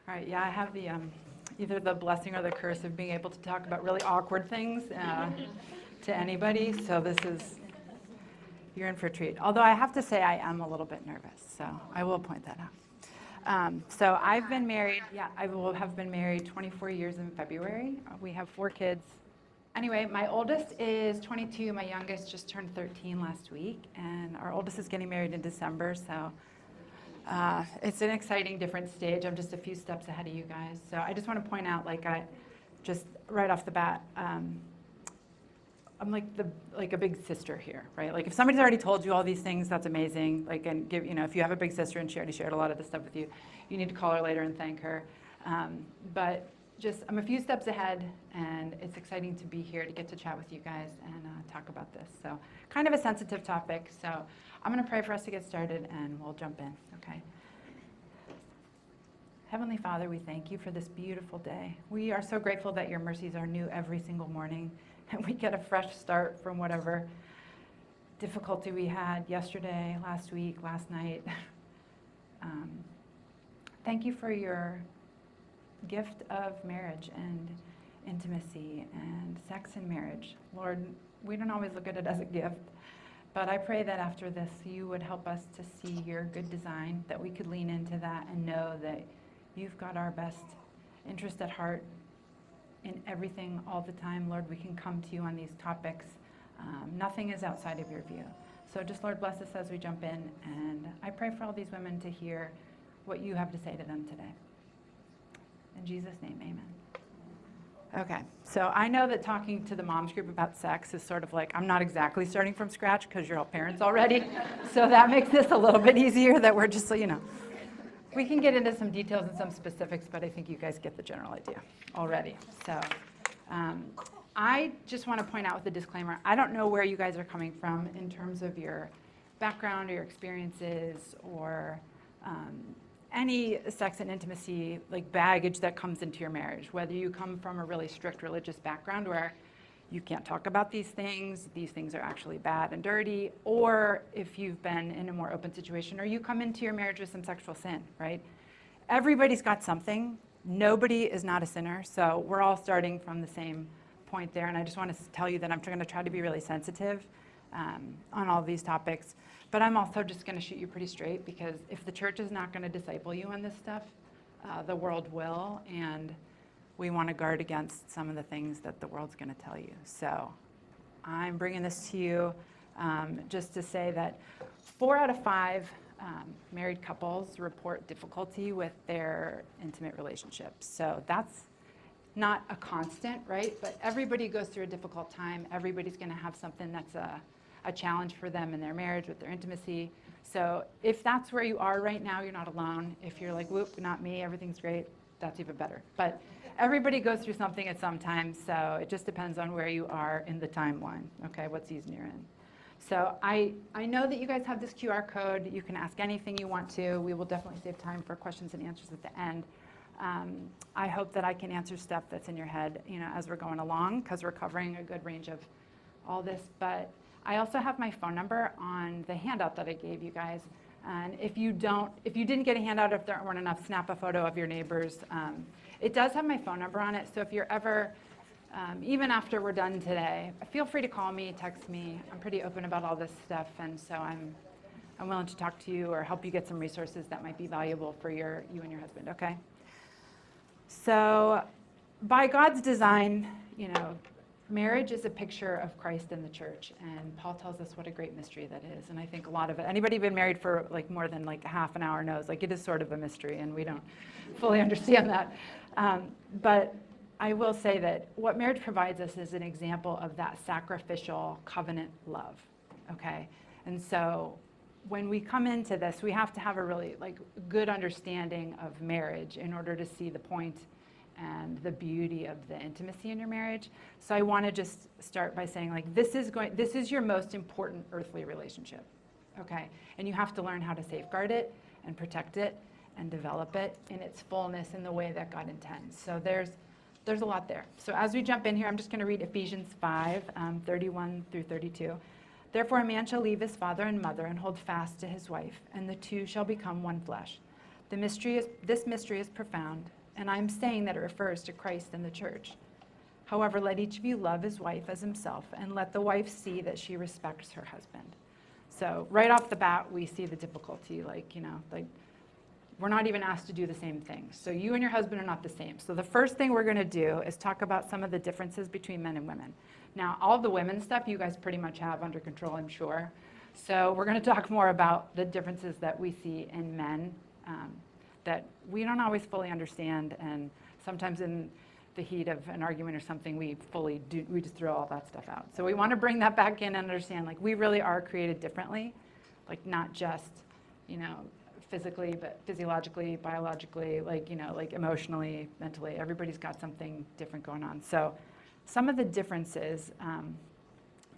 All right, yeah, I have the either the blessing or the curse of being able to talk about really awkward things to anybody. So this is, you're in for a treat. Although I have to say I am a little bit nervous, so I will point that out. So I've been married, yeah, I will have been married 24 years in February. We have 4 kids. Anyway, my oldest is 22, my youngest just turned 13 last week, and our oldest is getting married in December, so it's an exciting different stage. I'm just a few steps ahead of you guys. So I just want to point out, like, I just right off the bat, I'm like a big sister here, right? Like if somebody's already told you all these things, that's amazing. Like, and give, if you have a big sister and she already shared a lot of this stuff with you, you need to call her later and thank her. But just, I'm a few steps ahead, and it's exciting to be here to get to chat with you guys and talk about this. So kind of a sensitive topic. So I'm going to pray for us to get started, and we'll jump in, okay? Heavenly Father, we thank you for this beautiful day. We are so grateful that your mercies are new every single morning, and we get a fresh start from whatever difficulty we had yesterday, last week, last night. Thank you for your gift of marriage and intimacy and sex in marriage. Lord, we don't always look at it as a gift, but I pray that after this you would help us to see your good design, that we could lean into that and know that you've got our best interest at heart in everything all the time. Lord, we can come to you on these topics. Nothing is outside of your view. So just, Lord, bless us as we jump in, and I pray for all these women to hear what you have to say to them today. In Jesus' name, amen. Okay, so I know that talking to the moms group about sex is sort of like, I'm not exactly starting from scratch because you're all parents already. So that makes this a little bit easier that we're just, we can get into some details and some specifics, but I think you guys get the general idea already. So I just want to point out with a disclaimer, I don't know where you guys are coming from in terms of your background or your experiences or any sex and intimacy like baggage that comes into your marriage, whether you come from a really strict religious background where you can't talk about these things are actually bad and dirty, or if you've been in a more open situation, or you come into your marriage with some sexual sin, right? Everybody's got something. Nobody is not a sinner, so we're all starting from the same point there, and I just want to tell you that I'm going to try to be really sensitive on all these topics. But I'm also just going to shoot you pretty straight, because if the church is not going to disciple you on this stuff, the world will, and we want to guard against some of the things that the world's going to tell you. So I'm bringing this to you just to say that 4 out of 5 married couples report difficulty with their intimate relationships. So that's not a constant, right? But everybody goes through a difficult time. Everybody's going to have something that's a challenge for them in their marriage, with their intimacy. So if that's where you are right now, you're not alone. If you're like, whoop, not me, everything's great, that's even better. But everybody goes through something at some time, so it just depends on where you are in the timeline, okay, what season you're in. So I know that you guys have this QR code. You can ask anything you want to. We will definitely save time for questions and answers at the end. I hope that I can answer stuff that's in your head, as we're going along, because we're covering a good range of all this. But I also have my phone number on the handout that I gave you guys. And if you didn't get a handout, if there weren't enough, snap a photo of your neighbors. It does have my phone number on it, so if you're ever, even after we're done today, feel free to call me, text me. I'm pretty open about all this stuff, and so I'm willing to talk to you or help you get some resources that might be valuable for you and your husband, okay? So by God's design, marriage is a picture of Christ and the church, and Paul tells us what a great mystery that is. And I think a lot of it, anybody been married for like more than like half an hour knows, like, it is sort of a mystery, and we don't fully understand that. But I will say that what marriage provides us is an example of that sacrificial covenant love, okay? And so when we come into this, we have to have a really good understanding of marriage in order to see the point and the beauty of the intimacy in your marriage. So I want to just start by saying, this is your most important earthly relationship, okay? And you have to learn how to safeguard it and protect it and develop it in its fullness in the way that God intends. So there's a lot there. So as we jump in here, I'm just going to read Ephesians 5, 31 through 32. Therefore a man shall leave his father and mother and hold fast to his wife, and the two shall become one flesh. This mystery is profound, and I'm saying that it refers to Christ and the church. However, let each of you love his wife as himself, and let the wife see that she respects her husband. So right off the bat, we see the difficulty, like we're not even asked to do the same thing. So you and your husband are not the same. So the first thing we're going to do is talk about some of the differences between men and women. Now, all the women's stuff you guys pretty much have under control, I'm sure. So we're going to talk more about the differences that we see in men that we don't always fully understand, and sometimes in the heat of an argument or something, we just throw all that stuff out. So we want to bring that back in and understand, like, we really are created differently, like not just, physically, but physiologically, biologically, like emotionally, mentally. Everybody's got something different going on. So some of the differences,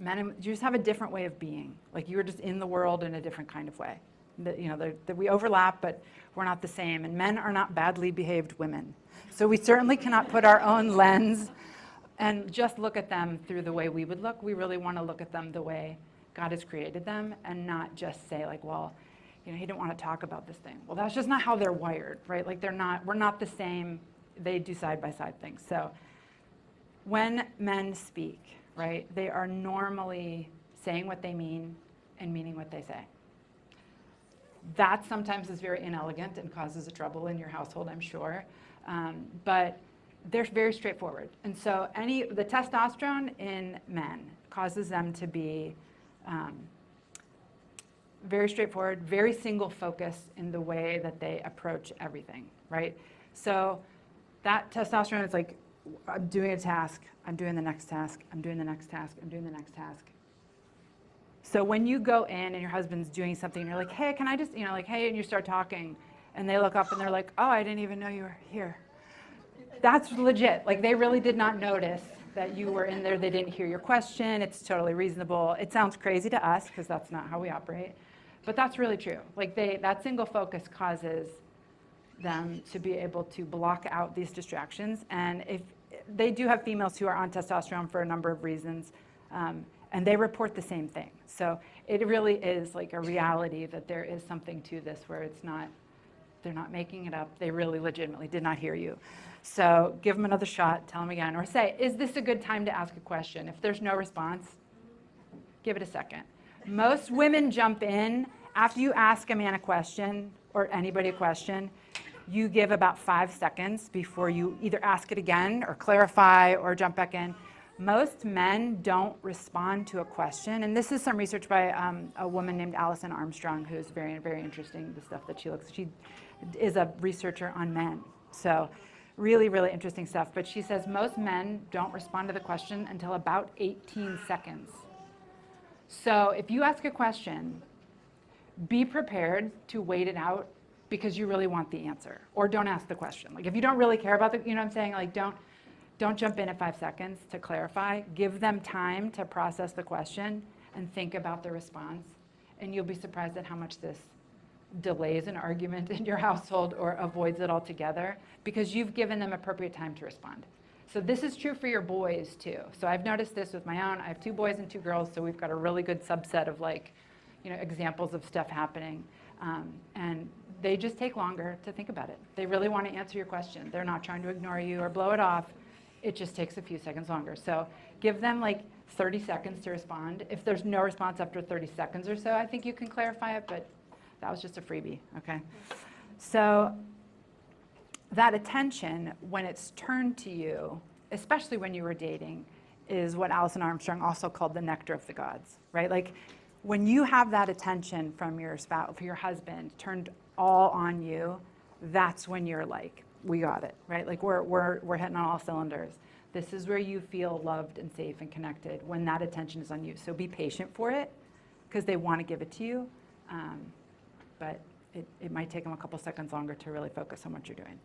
you just have a different way of being. Like you were just in the world in a different kind of way. That we overlap, but we're not the same. And men are not badly behaved women. So we certainly cannot put our own lens and just look at them through the way we would look. We really want to look at them the way God has created them, and not just say like, well, he didn't want to talk about this thing. Well, that's just not how they're wired, right? Like we're not the same. They do side by side things. So when men speak, right, they are normally saying what they mean and meaning what they say. That sometimes is very inelegant and causes a trouble in your household, I'm sure. But they're very straightforward. And so the testosterone in men causes them to be very straightforward, very single focus in the way that they approach everything, right? So that testosterone is like, I'm doing a task, I'm doing the next task, I'm doing the next task, I'm doing the next task. So when you go in and your husband's doing something, and you're like, hey, can I just, hey, and you start talking, and they look up and they're like, oh, I didn't even know you were here. That's legit. Like, they really did not notice that you were in there. They didn't hear your question. It's totally reasonable. It sounds crazy to us because that's not how we operate, but that's really true. Like, that single focus causes them to be able to block out these distractions. And if they do have females who are on testosterone for a number of reasons, and they report the same thing. So it really is like a reality that there is something to this where they're not making it up. They really legitimately did not hear you. So give them another shot, tell them again, or say, is this a good time to ask a question? If there's no response, give it a second. Most women jump in after you ask a man a question or anybody a question. You give about 5 seconds before you either ask it again or clarify or jump back in. Most men don't respond to a question, and this is some research by a woman named Alison Armstrong, who's very, very interesting, the stuff that she is a researcher on men. So really, really interesting stuff. But she says most men don't respond to the question until about 18 seconds. So if you ask a question, be prepared to wait it out because you really want the answer, or don't ask the question. Like if you don't really care about the, what I'm saying? Like don't jump in at 5 seconds to clarify. Give them time to process the question and think about the response. And you'll be surprised at how much this delays an argument in your household or avoids it altogether because you've given them appropriate time to respond. So this is true for your boys too. So I've noticed this with my own. I have 2 boys and 2 girls, so we've got a really good subset of examples of stuff happening. And they just take longer to think about it. They really want to answer your question. They're not trying to ignore you or blow it off. It just takes a few seconds longer. So give them 30 seconds to respond. If there's no response after 30 seconds or so, I think you can clarify it, but that was just a freebie, okay? So that attention, when it's turned to you, especially when you were dating, is what Alison Armstrong also called the nectar of the gods, right? Like when you have that attention from your spouse, for your husband, turned all on you, that's when you're like, we got it, right? Like we're hitting on all cylinders. This is where you feel loved and safe and connected when that attention is on you. So be patient for it because they want to give it to you, but it might take them a couple seconds longer to really focus on what you're doing.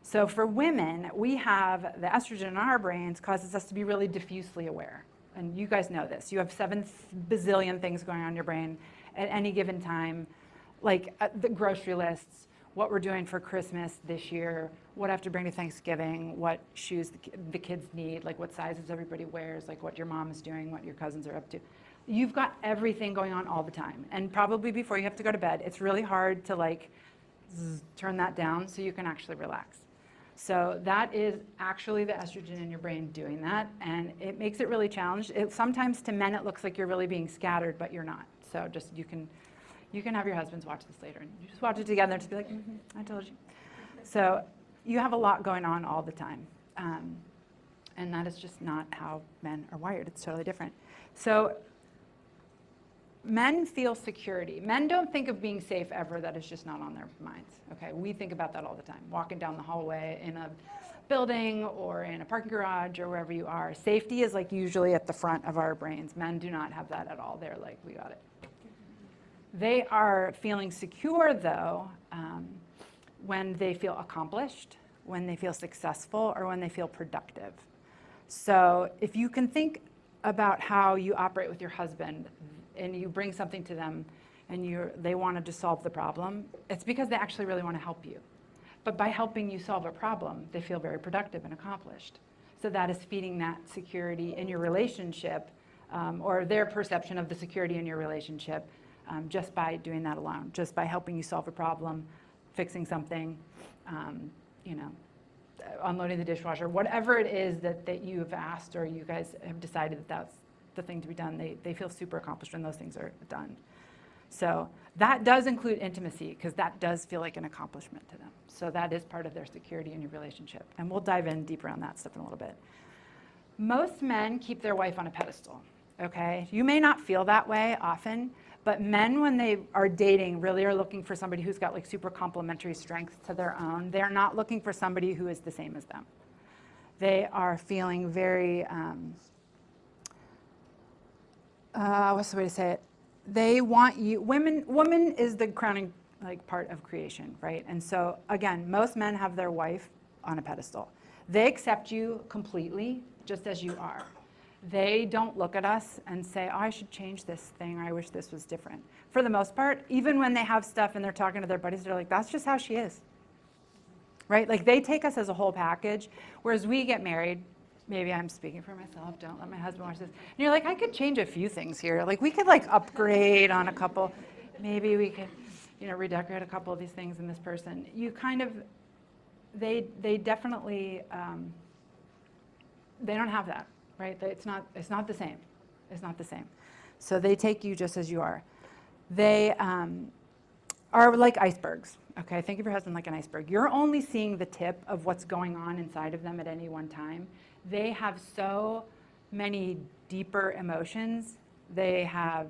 So for women, we have the estrogen in our brains causes us to be really diffusely aware. And you guys know this. You have 7 bazillion things going on in your brain at any given time, like the grocery lists, what we're doing for Christmas this year, what I have to bring to Thanksgiving, what shoes the kids need, like what sizes everybody wears, like what your mom is doing, what your cousins are up to. You've got everything going on all the time. And probably before you have to go to bed, it's really hard to turn that down so you can actually relax. So that is actually the estrogen in your brain doing that, and it makes it really challenged. Sometimes to men it looks like you're really being scattered, but you're not. So just you can have your husbands watch this later, and you just watch it together and just be like, I told you. So you have a lot going on all the time, and that is just not how men are wired. It's totally different. So men feel security. Men don't think of being safe ever. That is just not on their minds. Okay, we think about that all the time. Walking down the hallway in a building or in a parking garage or wherever you are. Safety is like usually at the front of our brains. Men do not have that at all. They're like, we got it. They are feeling secure though when they feel accomplished, when they feel successful, or when they feel productive. So if you can think about how you operate with your husband, and you bring something to them and they wanted to solve the problem, it's because they actually really want to help you. But by helping you solve a problem, they feel very productive and accomplished. So that is feeding that security in your relationship, or their perception of the security in your relationship, just by doing that alone, just by helping you solve a problem, fixing something, unloading the dishwasher, whatever it is that you have asked or you guys have decided that that's the thing to be done. They feel super accomplished when those things are done. So that does include intimacy, because that does feel like an accomplishment to them. So that is part of their security in your relationship. And we'll dive in deeper on that stuff in a little bit. Most men keep their wife on a pedestal, okay? You may not feel that way often, but men, when they are dating, really are looking for somebody who's got like super complementary strengths to their own. They're not looking for somebody who is the same as them. They are feeling very, what's the way to say it? They want you, woman is the crowning like part of creation, right? And so again, most men have their wife on a pedestal. They accept you completely, just as you are. They don't look at us and say, oh, I should change this thing, or I wish this was different. For the most part, even when they have stuff and they're talking to their buddies, they're like, that's just how she is, right? Like they take us as a whole package, whereas we get married. Maybe I'm speaking for myself, don't let my husband watch this. And you're like, I could change a few things here. Like we could like upgrade on a couple, maybe we could, redecorate a couple of these things in this person. You kind of, they definitely, they don't have that, right? It's not the same. It's not the same. So they take you just as you are. They are like icebergs, okay? Think of your husband like an iceberg. You're only seeing the tip of what's going on inside of them at any one time. They have so many deeper emotions. They have,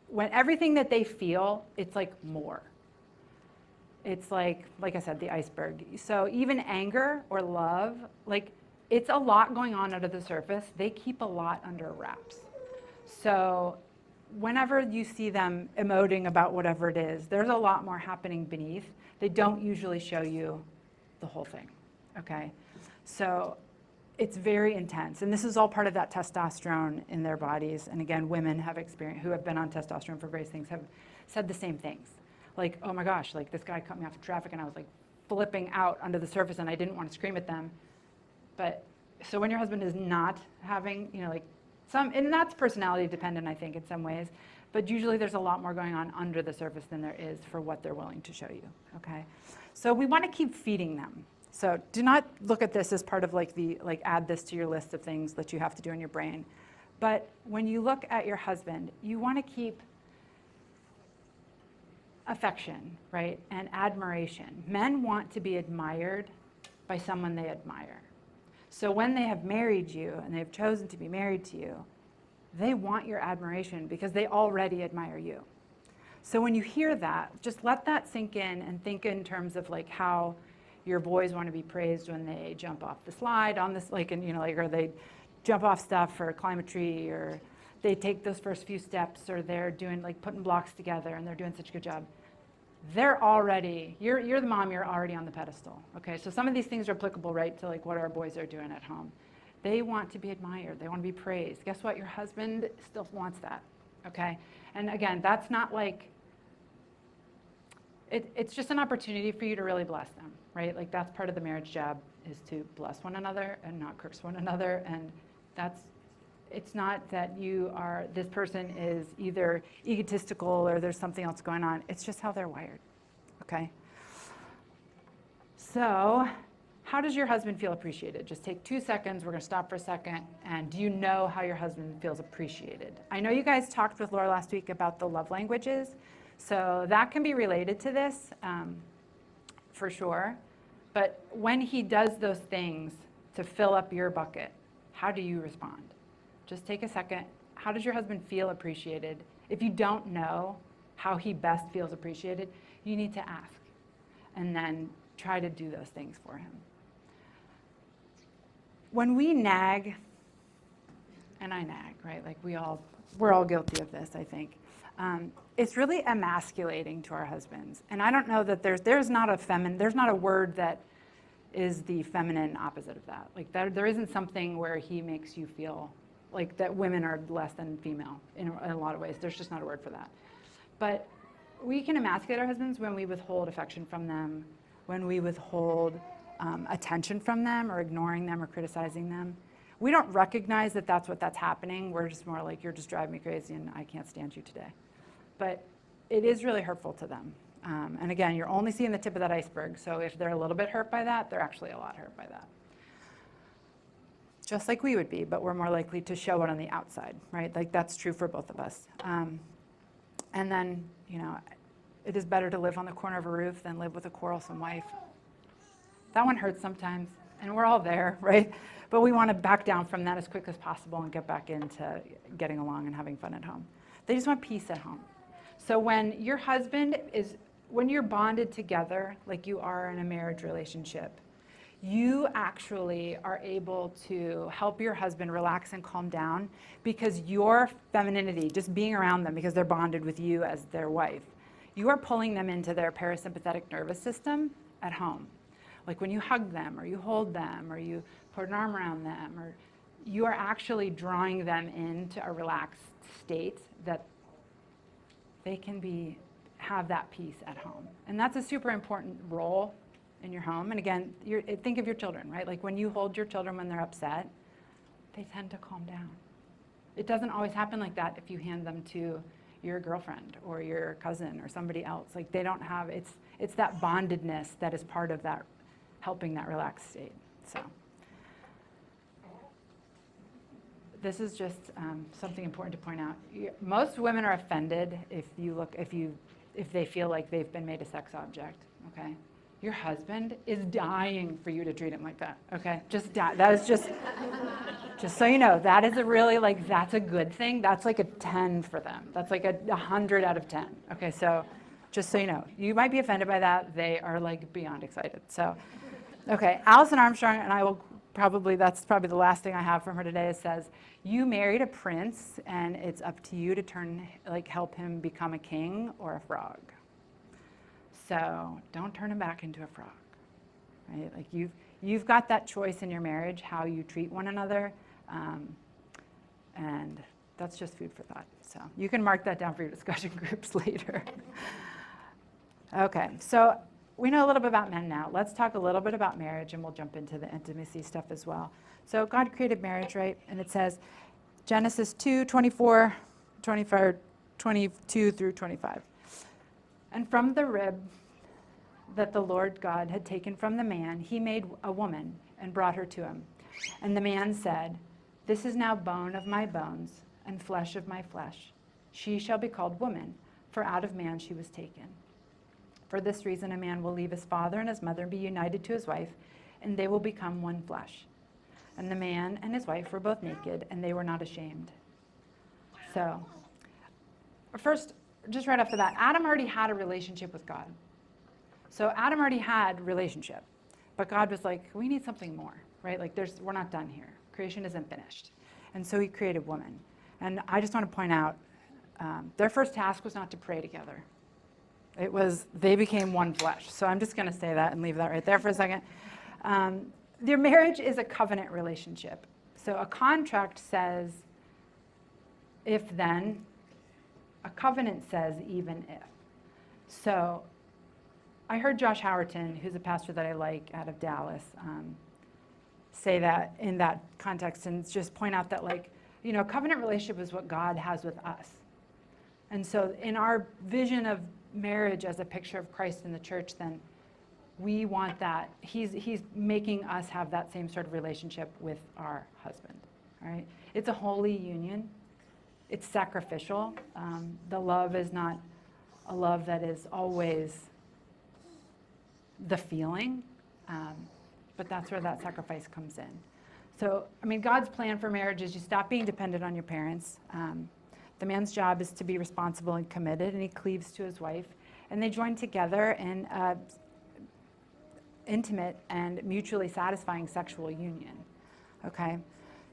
when everything that they feel, it's like more. It's like I said, the iceberg. So even anger or love, like it's a lot going on under the surface. They keep a lot under wraps. So whenever you see them emoting about whatever it is, there's a lot more happening beneath. They don't usually show you the whole thing, okay? So it's very intense. And this is all part of that testosterone in their bodies. And again, women have experienced, who have been on testosterone for various things, have said the same things. Like, oh my gosh, like this guy cut me off in traffic and I was like flipping out under the surface and I didn't want to scream at them. But so when your husband is not having, like and that's personality dependent, I think, in some ways, but usually there's a lot more going on under the surface than there is for what they're willing to show you, okay? So we want to keep feeding them. So do not look at this as part of add this to your list of things that you have to do in your brain. But when you look at your husband, you want to keep affection, right, and admiration. Men want to be admired by someone they admire. So when they have married you and they've chosen to be married to you, they want your admiration because they already admire you. So when you hear that, just let that sink in and think in terms of like how your boys want to be praised when they jump off the slide on this, or they jump off stuff or climb a tree, or they take those first few steps, or they're doing putting blocks together and they're doing such a good job. They're already, you're the mom, you're already on the pedestal, okay? So some of these things are applicable, right, to what our boys are doing at home. They want to be admired, they want to be praised. Guess what? Your husband still wants that, okay? And again, that's not it's just an opportunity for you to really bless them, right? That's part of the marriage job, is to bless one another and not curse one another. And it's not that this person is either egotistical or there's something else going on. It's just how they're wired, okay? So, how does your husband feel appreciated? Just take 2 seconds. We're going to stop for a second. And do you know how your husband feels appreciated? I know you guys talked with Laura last week about the love languages. So that can be related to this, for sure. But when he does those things to fill up your bucket, how do you respond? Just take a second. How does your husband feel appreciated? If you don't know how he best feels appreciated, you need to ask. And then try to do those things for him. When we nag, and I nag, right? Like we're all guilty of this, I think. It's really emasculating to our husbands. And I don't know that there's not a word that is the feminine opposite of that. Like there isn't something where he makes you feel like that women are less than female in a lot of ways. There's just not a word for that. But we can emasculate our husbands when we withhold affection from them, when we withhold attention from them or ignoring them or criticizing them. We don't recognize that that's happening. We're just more like, you're just driving me crazy and I can't stand you today. But it is really hurtful to them. And again, you're only seeing the tip of that iceberg. So if they're a little bit hurt by that, they're actually a lot hurt by that. Just like we would be, but we're more likely to show it on the outside, right? Like that's true for both of us. And then, it is better to live on the corner of a roof than live with a quarrelsome wife. That one hurts sometimes, and we're all there, right? But we want to back down from that as quick as possible and get back into getting along and having fun at home. They just want peace at home. So when you're bonded together, like you are in a marriage relationship, you actually are able to help your husband relax and calm down because your femininity, just being around them because they're bonded with you as their wife, you are pulling them into their parasympathetic nervous system at home. Like when you hug them or you hold them or you put an arm around them, or you are actually drawing them into a relaxed state that they can have that peace at home. And that's a super important role in your home. And again, think of your children, right? Like when you hold your children when they're upset, they tend to calm down. It doesn't always happen like that if you hand them to your girlfriend or your cousin or somebody else. Like they don't have, it's that bondedness that is part of that, helping that relaxed state. So this is just something important to point out. Most women are offended if they feel like they've been made a sex object, okay? Your husband is dying for you to treat him like that, okay? That is just so you know, that is that's a good thing. That's like a 10 for them. That's like a 100 out of 10, okay? So just so you know, you might be offended by that. They are like beyond excited. So, okay, Alison Armstrong, and that's probably the last thing I have from her today. It says, you married a prince and it's up to you to help him become a king or a frog. So don't turn him back into a frog, right? Like you've got that choice in your marriage, how you treat one another. And that's just food for thought. So you can mark that down for your discussion groups later. Okay, so we know a little bit about men now. Let's talk a little bit about marriage, and we'll jump into the intimacy stuff as well. So God created marriage, right? And it says, Genesis 2:24, 25, 22 through 25. And from the rib that the Lord God had taken from the man, he made a woman and brought her to him. And the man said, this is now bone of my bones and flesh of my flesh. She shall be called woman, for out of man she was taken. For this reason, a man will leave his father and his mother and be united to his wife, and they will become one flesh. And the man and his wife were both naked, and they were not ashamed. So, first, just right off the bat, Adam already had a relationship with God. So Adam already had relationship, but God was like, we need something more, right? Like we're not done here. Creation isn't finished. And so he created woman. And I just want to point out, their first task was not to pray together. It was, they became one flesh. So I'm just going to say that and leave that right there for a second. Their marriage is a covenant relationship. So a contract says, if then, a covenant says even if. So I heard Josh Howerton, who's a pastor that I like out of Dallas, say that in that context and just point out that covenant relationship is what God has with us. And so in our vision of marriage as a picture of Christ in the church, then We want that. He's making us have that same sort of relationship with our husband, right? It's a holy union. It's sacrificial. The love is not a love that is always the feeling, but that's where that sacrifice comes in. So, I mean, God's plan for marriage is you stop being dependent on your parents. The man's job is to be responsible and committed, and he cleaves to his wife. And they join together in intimate and mutually satisfying sexual union, okay?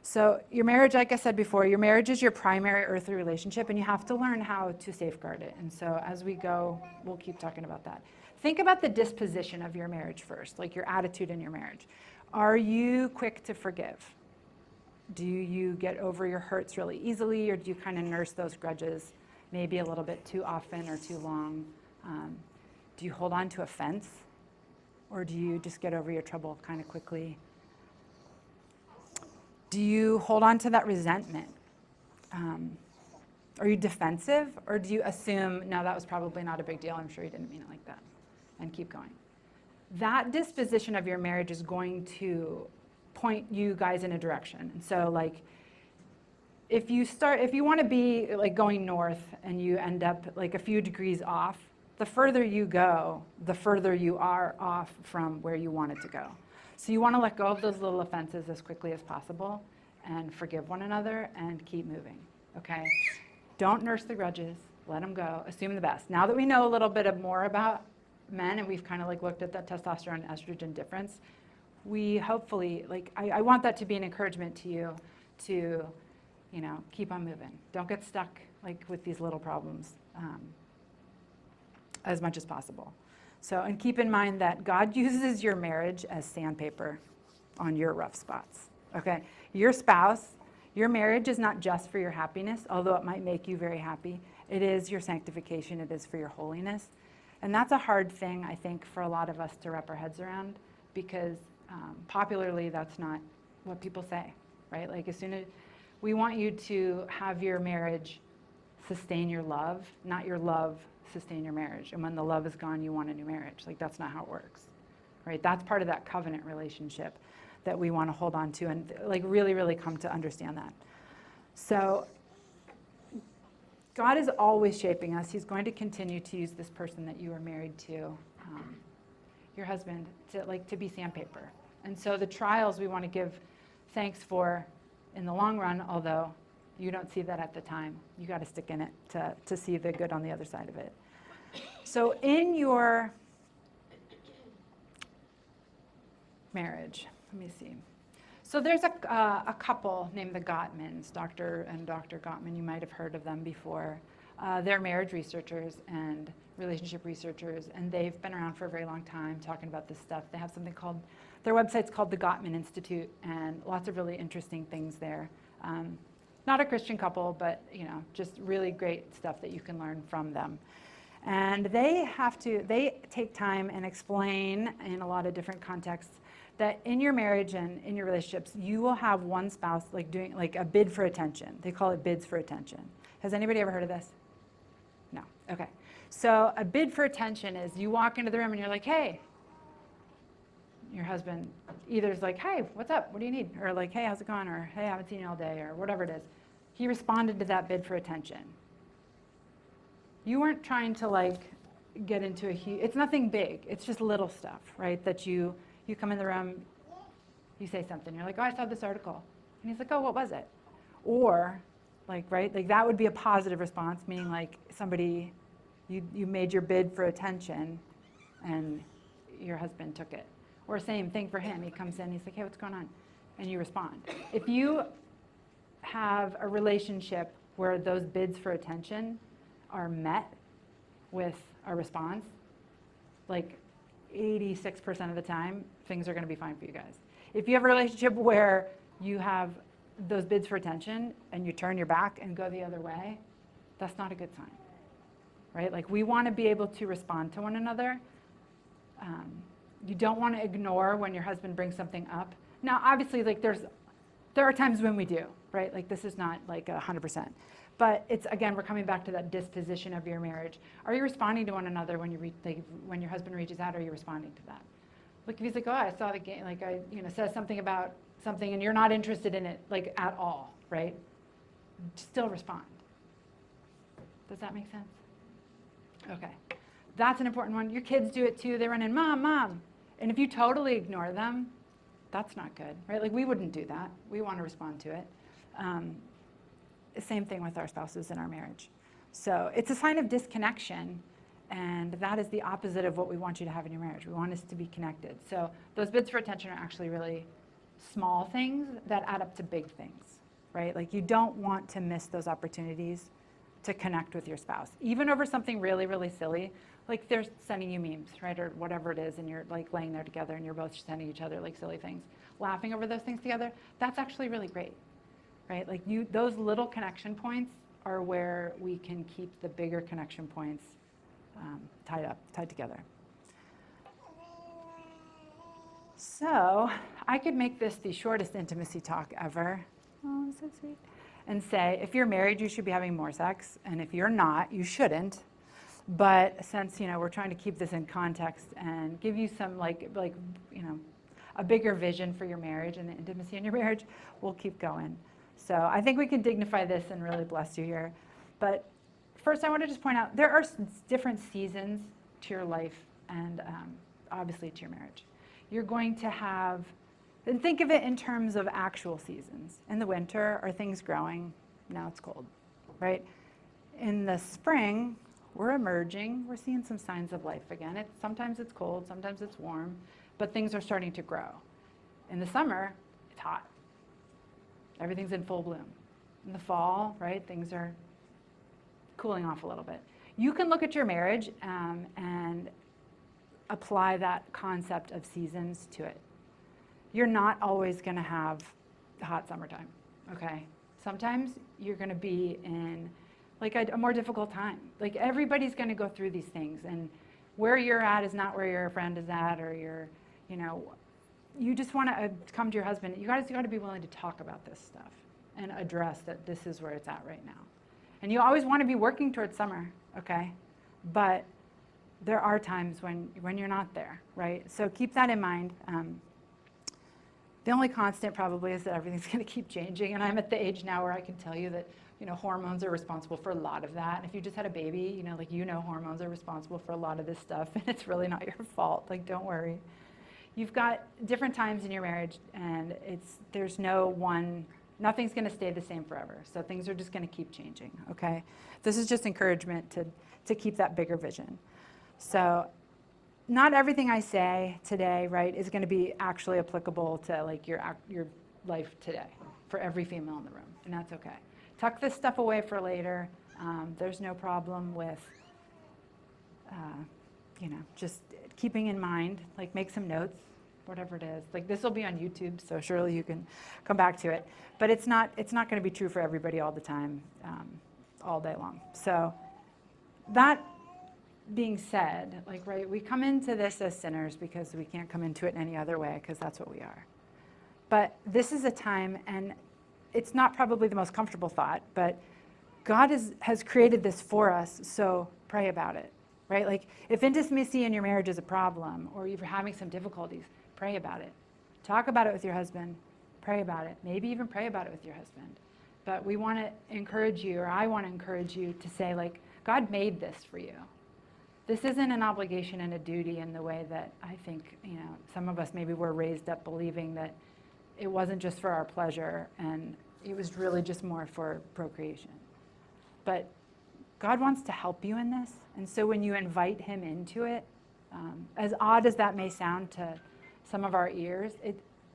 So your marriage, like I said before, your marriage is your primary earthly relationship, and you have to learn how to safeguard it. And so as we go, we'll keep talking about that. Think about the disposition of your marriage first, like your attitude in your marriage. Are you quick to forgive? Do you get over your hurts really easily, or do you kind of nurse those grudges maybe a little bit too often or too long? Do you hold on to offense, or do you just get over your trouble kind of quickly? Do you hold on to that resentment? Are you defensive, or do you assume, no, that was probably not a big deal, I'm sure you didn't mean it like that, and keep going? That disposition of your marriage is going to point you guys in a direction. And so, like, if you want to be like going north and you end up like a few degrees off, the further you go, the further you are off from where you wanted to go. So you want to let go of those little offenses as quickly as possible and forgive one another and keep moving, okay? Don't nurse the grudges, let them go, assume the best. Now that we know a little bit more about men and we've kind of like looked at that testosterone estrogen difference, we hopefully, like, I want that to be an encouragement to you to, you know, keep on moving. Don't get stuck like with these little problems as much as possible. So, and keep in mind that God uses your marriage as sandpaper on your rough spots, okay? Your spouse, your marriage is not just for your happiness, although it might make you very happy. It is your sanctification, it is for your holiness. And that's a hard thing, I think, for a lot of us to wrap our heads around, because popularly that's not what people say, right? Like, as soon as we want you to have your marriage sustain your love, not your love sustain your marriage. And when the love is gone, you want a new marriage. Like, that's not how it works, right? That's part of that covenant relationship that we want to hold on to and like really, really come to understand that. So God is always shaping us. He's going to continue to use this person that you are married to, your husband, to be sandpaper. And so the trials we want to give thanks for in the long run, although you don't see that at the time. You got to stick in it to see the good on the other side of it. So in your marriage, let me see. So there's a couple named the Gottmans, Dr. and Dr. Gottman. You might have heard of them before. They're marriage researchers and relationship researchers, and they've been around for a very long time talking about this stuff. They have something called, their website's called the Gottman Institute, and lots of really interesting things there. Not a Christian couple, but you know, just really great stuff that you can learn from them. And they take time and explain in a lot of different contexts that in your marriage and in your relationships, you will have one spouse like doing like a bid for attention. They call it bids for attention. Has anybody ever heard of this? No, okay. So a bid for attention is you walk into the room and you're like, hey, your husband either is like, hey, what's up? What do you need? Or like, hey, how's it going? Or hey, I haven't seen you all day, or whatever it is. He responded to that bid for attention. You weren't trying to like get into it's nothing big. It's just little stuff, right? That you come in the room, you say something. You're like, oh, I saw this article. And he's like, oh, what was it? Or like, right? Like that would be a positive response, meaning like somebody, you made your bid for attention and your husband took it. Or same thing for him. He comes in, he's like, hey, what's going on? And you respond. If you have a relationship where those bids for attention are met with a response, like 86% of the time, things are going to be fine for you guys. If you have a relationship where you have those bids for attention and you turn your back and go the other way, that's not a good sign, right? Like, we want to be able to respond to one another. You don't want to ignore when your husband brings something up. Now, obviously, like there are times when we do, right? Like, this is not like 100%. But it's, again, we're coming back to that disposition of your marriage. Are you responding to one another when when your husband reaches out? Are you responding to that? Like if he's like, oh, I saw the game, like says something about something and you're not interested in it, like at all, right? Still respond. Does that make sense? Okay. That's an important one. Your kids do it too. They run in, mom, mom. And if you totally ignore them, that's not good, right? Like we wouldn't do that. We want to respond to it. Same thing with our spouses in our marriage. So it's a sign of disconnection, and that is the opposite of what we want you to have in your marriage. We want us to be connected. So those bids for attention are actually really small things that add up to big things, right? Like you don't want to miss those opportunities to connect with your spouse, even over something really, really silly. Like they're sending you memes, right? Or whatever it is, and you're like laying there together and you're both sending each other like silly things, laughing over those things together. That's actually really great, right? Like those little connection points are where we can keep the bigger connection points tied together. So I could make this the shortest intimacy talk ever. Oh, so sweet. And say, if you're married, you should be having more sex. And if you're not, you shouldn't. But since, we're trying to keep this in context and give you some a bigger vision for your marriage and the intimacy in your marriage, we'll keep going. So I think we can dignify this and really bless you here. But first, I want to just point out, there are different seasons to your life and obviously to your marriage. You're going to have, and think of it in terms of actual seasons. In the winter, are things growing? Now it's cold, right? In the spring, we're emerging. We're seeing some signs of life again. Sometimes it's cold, sometimes it's warm, but things are starting to grow. In the summer, it's hot. Everything's in full bloom. In the fall, right, things are cooling off a little bit. You can look at your marriage and apply that concept of seasons to it. You're not always going to have the hot summertime, okay? Sometimes you're going to be in like a more difficult time. Like everybody's going to go through these things, and where you're at is not where your friend is at, or you just want to come to your husband. You guys got to be willing to talk about this stuff and address that this is where it's at right now. And you always want to be working towards summer, okay? But there are times when you're not there, right? So keep that in mind. The only constant probably is that everything's going to keep changing. And I'm at the age now where I can tell you that, hormones are responsible for a lot of that. And if you just had a baby, hormones are responsible for a lot of this stuff. And it's really not your fault. Like, don't worry. You've got different times in your marriage, and nothing's going to stay the same forever. So things are just going to keep changing, okay? This is just encouragement to keep that bigger vision. So not everything I say today, right, is going to be actually applicable to like your life today for every female in the room, and that's okay. Tuck this stuff away for later. There's no problem with, just keeping in mind, like make some notes, whatever it is. Like this will be on YouTube, so surely you can come back to it. But it's not going to be true for everybody all the time, all day long. So that being said, we come into this as sinners because we can't come into it any other way, because that's what we are. But this is a time, and it's not probably the most comfortable thought, but God has created this for us, so pray about it, right? Like if intimacy in your marriage is a problem, or you're having some difficulties, pray about it. Talk about it with your husband. Pray about it. Maybe even pray about it with your husband. But we want to encourage you, or I want to encourage you to say, God made this for you. This isn't an obligation and a duty in the way that I think, some of us maybe were raised up believing that it wasn't just for our pleasure and it was really just more for procreation. But God wants to help you in this. And so when you invite him into it, as odd as that may sound to some of our ears,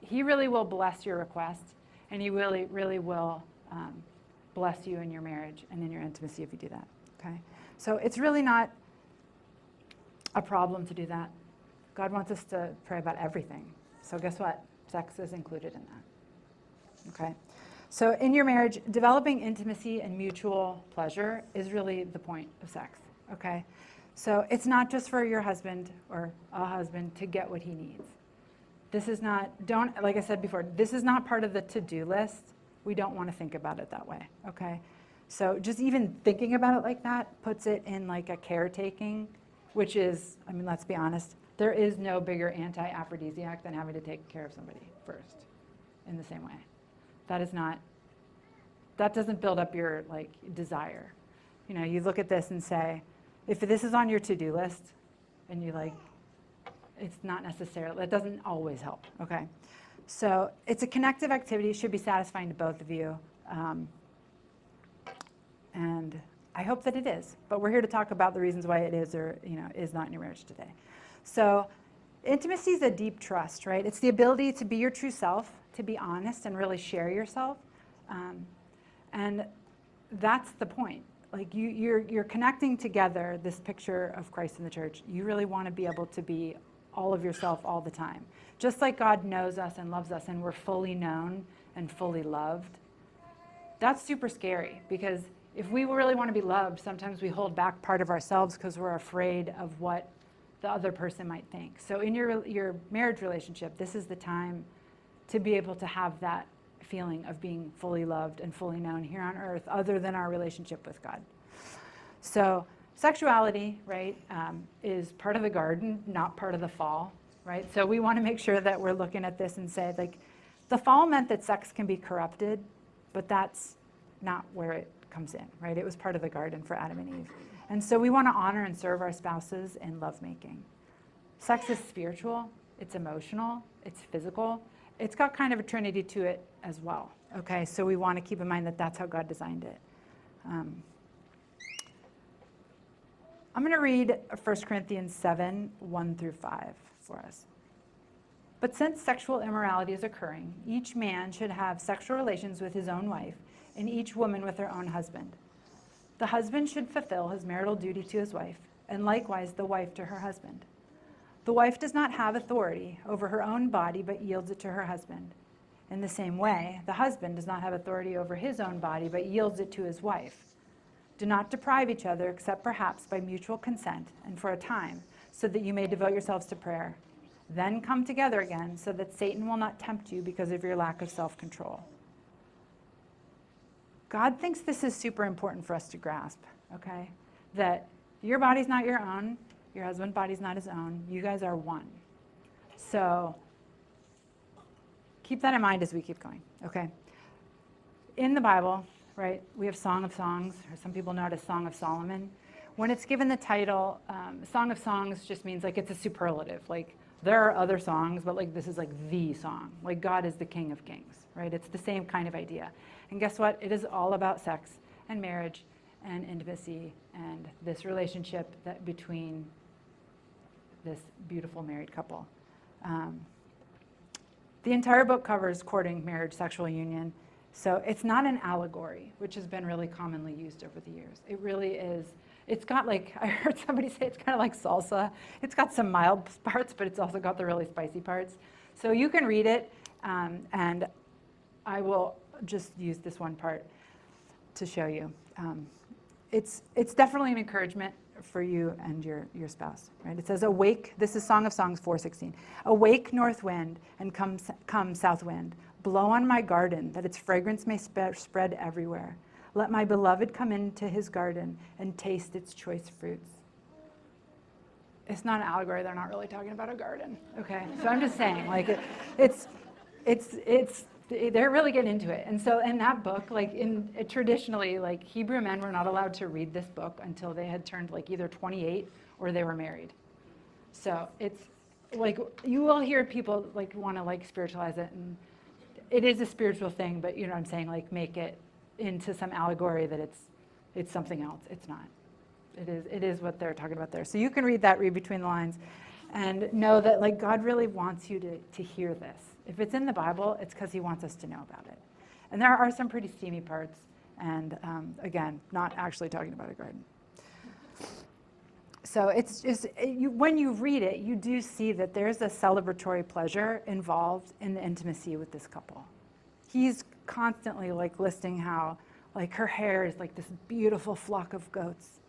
he really will bless your request, and he really, really will bless you in your marriage and in your intimacy if you do that, okay? So it's really not a problem to do that. God wants us to pray about everything. So guess what? Sex is included in that, okay? So in your marriage, developing intimacy and mutual pleasure is really the point of sex, okay? So it's not just for your husband or a husband to get what he needs. This is not, like I said before, this is not part of the to-do list. We don't want to think about it that way, okay? So just even thinking about it like that puts it in like a caretaking, which is, I mean, let's be honest, there is no bigger anti-aphrodisiac than having to take care of somebody first in the same way. That doesn't build up your like desire. You know, you look at this and say, if this is on your to-do list and you like, it's not necessarily, it doesn't always help, okay? So it's a connective activity, it should be satisfying to both of you. And I hope that it is, but we're here to talk about the reasons why it is or, you know, is not in your marriage today. So intimacy is a deep trust, right? It's the ability to be your true self, to be honest and really share yourself. And that's the point. Like you're connecting together this picture of Christ in the church. You really want to be able to be all of yourself all the time. Just like God knows us and loves us and we're fully known and fully loved. That's super scary because if we really want to be loved, sometimes we hold back part of ourselves because we're afraid of what the other person might think. So in your marriage relationship, this is the time to be able to have that feeling of being fully loved and fully known here on earth, other than our relationship with God. So sexuality, right, is part of the garden, not part of the fall, right? So we want to make sure that we're looking at this and say, like, the fall meant that sex can be corrupted, but that's not where it comes in, right? It was part of the garden for Adam and Eve. And so we want to honor and serve our spouses in lovemaking. Sex is spiritual, it's emotional, it's physical. It's got kind of a trinity to it as well, okay? So we want to keep in mind that that's how God designed it. I'm going to read 1 Corinthians 7, 1 through 5 for us. But since sexual immorality is occurring, each man should have sexual relations with his own wife, and each woman with her own husband. The husband should fulfill his marital duty to his wife, and likewise the wife to her husband. The wife does not have authority over her own body, but yields it to her husband. In the same way, the husband does not have authority over his own body, but yields it to his wife. Do not deprive each other, except perhaps by mutual consent and for a time, so that you may devote yourselves to prayer. Then come together again, so that Satan will not tempt you because of your lack of self-control. God thinks this is super important for us to grasp, okay? That your body's not your own, your husband's body's not his own, you guys are one. So keep that in mind as we keep going, okay? In the Bible, right, we have Song of Songs, or some people know it as Song of Solomon. When it's given the title, Song of Songs just means like it's a superlative. Like there are other songs, but like this is like the song. Like God is the King of Kings, right? It's the same kind of idea. And guess what? It is all about sex and marriage and intimacy and this relationship that between this beautiful married couple. The entire book covers courting, marriage, sexual union. So it's not an allegory, which has been really commonly used over the years. It really is. It's got like, I heard somebody say it's kind of like salsa. It's got some mild parts, but it's also got the really spicy parts. So you can read it, and I will just use this one part to show you. It's definitely an encouragement for you and your spouse, right? It says, awake, this is Song of Songs 4:16. Awake, north wind, and come south wind. Blow on my garden, that its fragrance may spread everywhere. Let my beloved come into his garden and taste its choice fruits. It's not an allegory, they're not really talking about a garden, okay? So I'm just saying, like, they're really getting into it. And so in that book, like traditionally, like Hebrew men were not allowed to read this book until they had turned like either 28 or they were married. So it's like, you will hear people like want to like spiritualize it, and it is a spiritual thing, but you know what I'm saying, like make it into some allegory that it's something else. It's not. It is what they're talking about there. So you can read between the lines and know that like God really wants you to hear this. If it's in the Bible, it's because he wants us to know about it. And there are some pretty steamy parts, and again, not actually talking about a garden. So it's just, when you read it, you do see that there's a celebratory pleasure involved in the intimacy with this couple. He's constantly like listing how like her hair is like this beautiful flock of goats,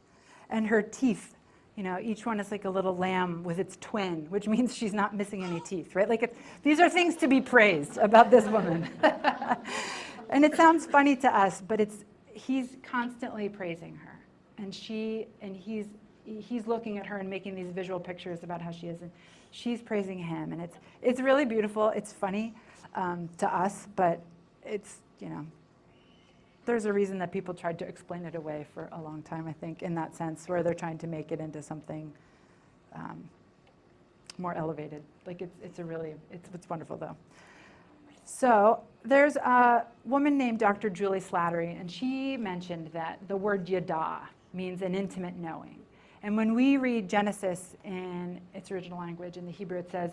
and her teeth, you know, each one is like a little lamb with its twin, which means she's not missing any teeth, right? Like these are things to be praised about this woman. And it sounds funny to us, but he's constantly praising her, and he's looking at her and making these visual pictures about how she is, and she's praising him, and it's really beautiful. It's funny to us, but it's, there's a reason that people tried to explain it away for a long time, I think, in that sense, where they're trying to make it into something more elevated. Like it's wonderful though. So there's a woman named Dr. Julie Slattery, and she mentioned that the word yada means an intimate knowing. And when we read Genesis in its original language, in the Hebrew, it says,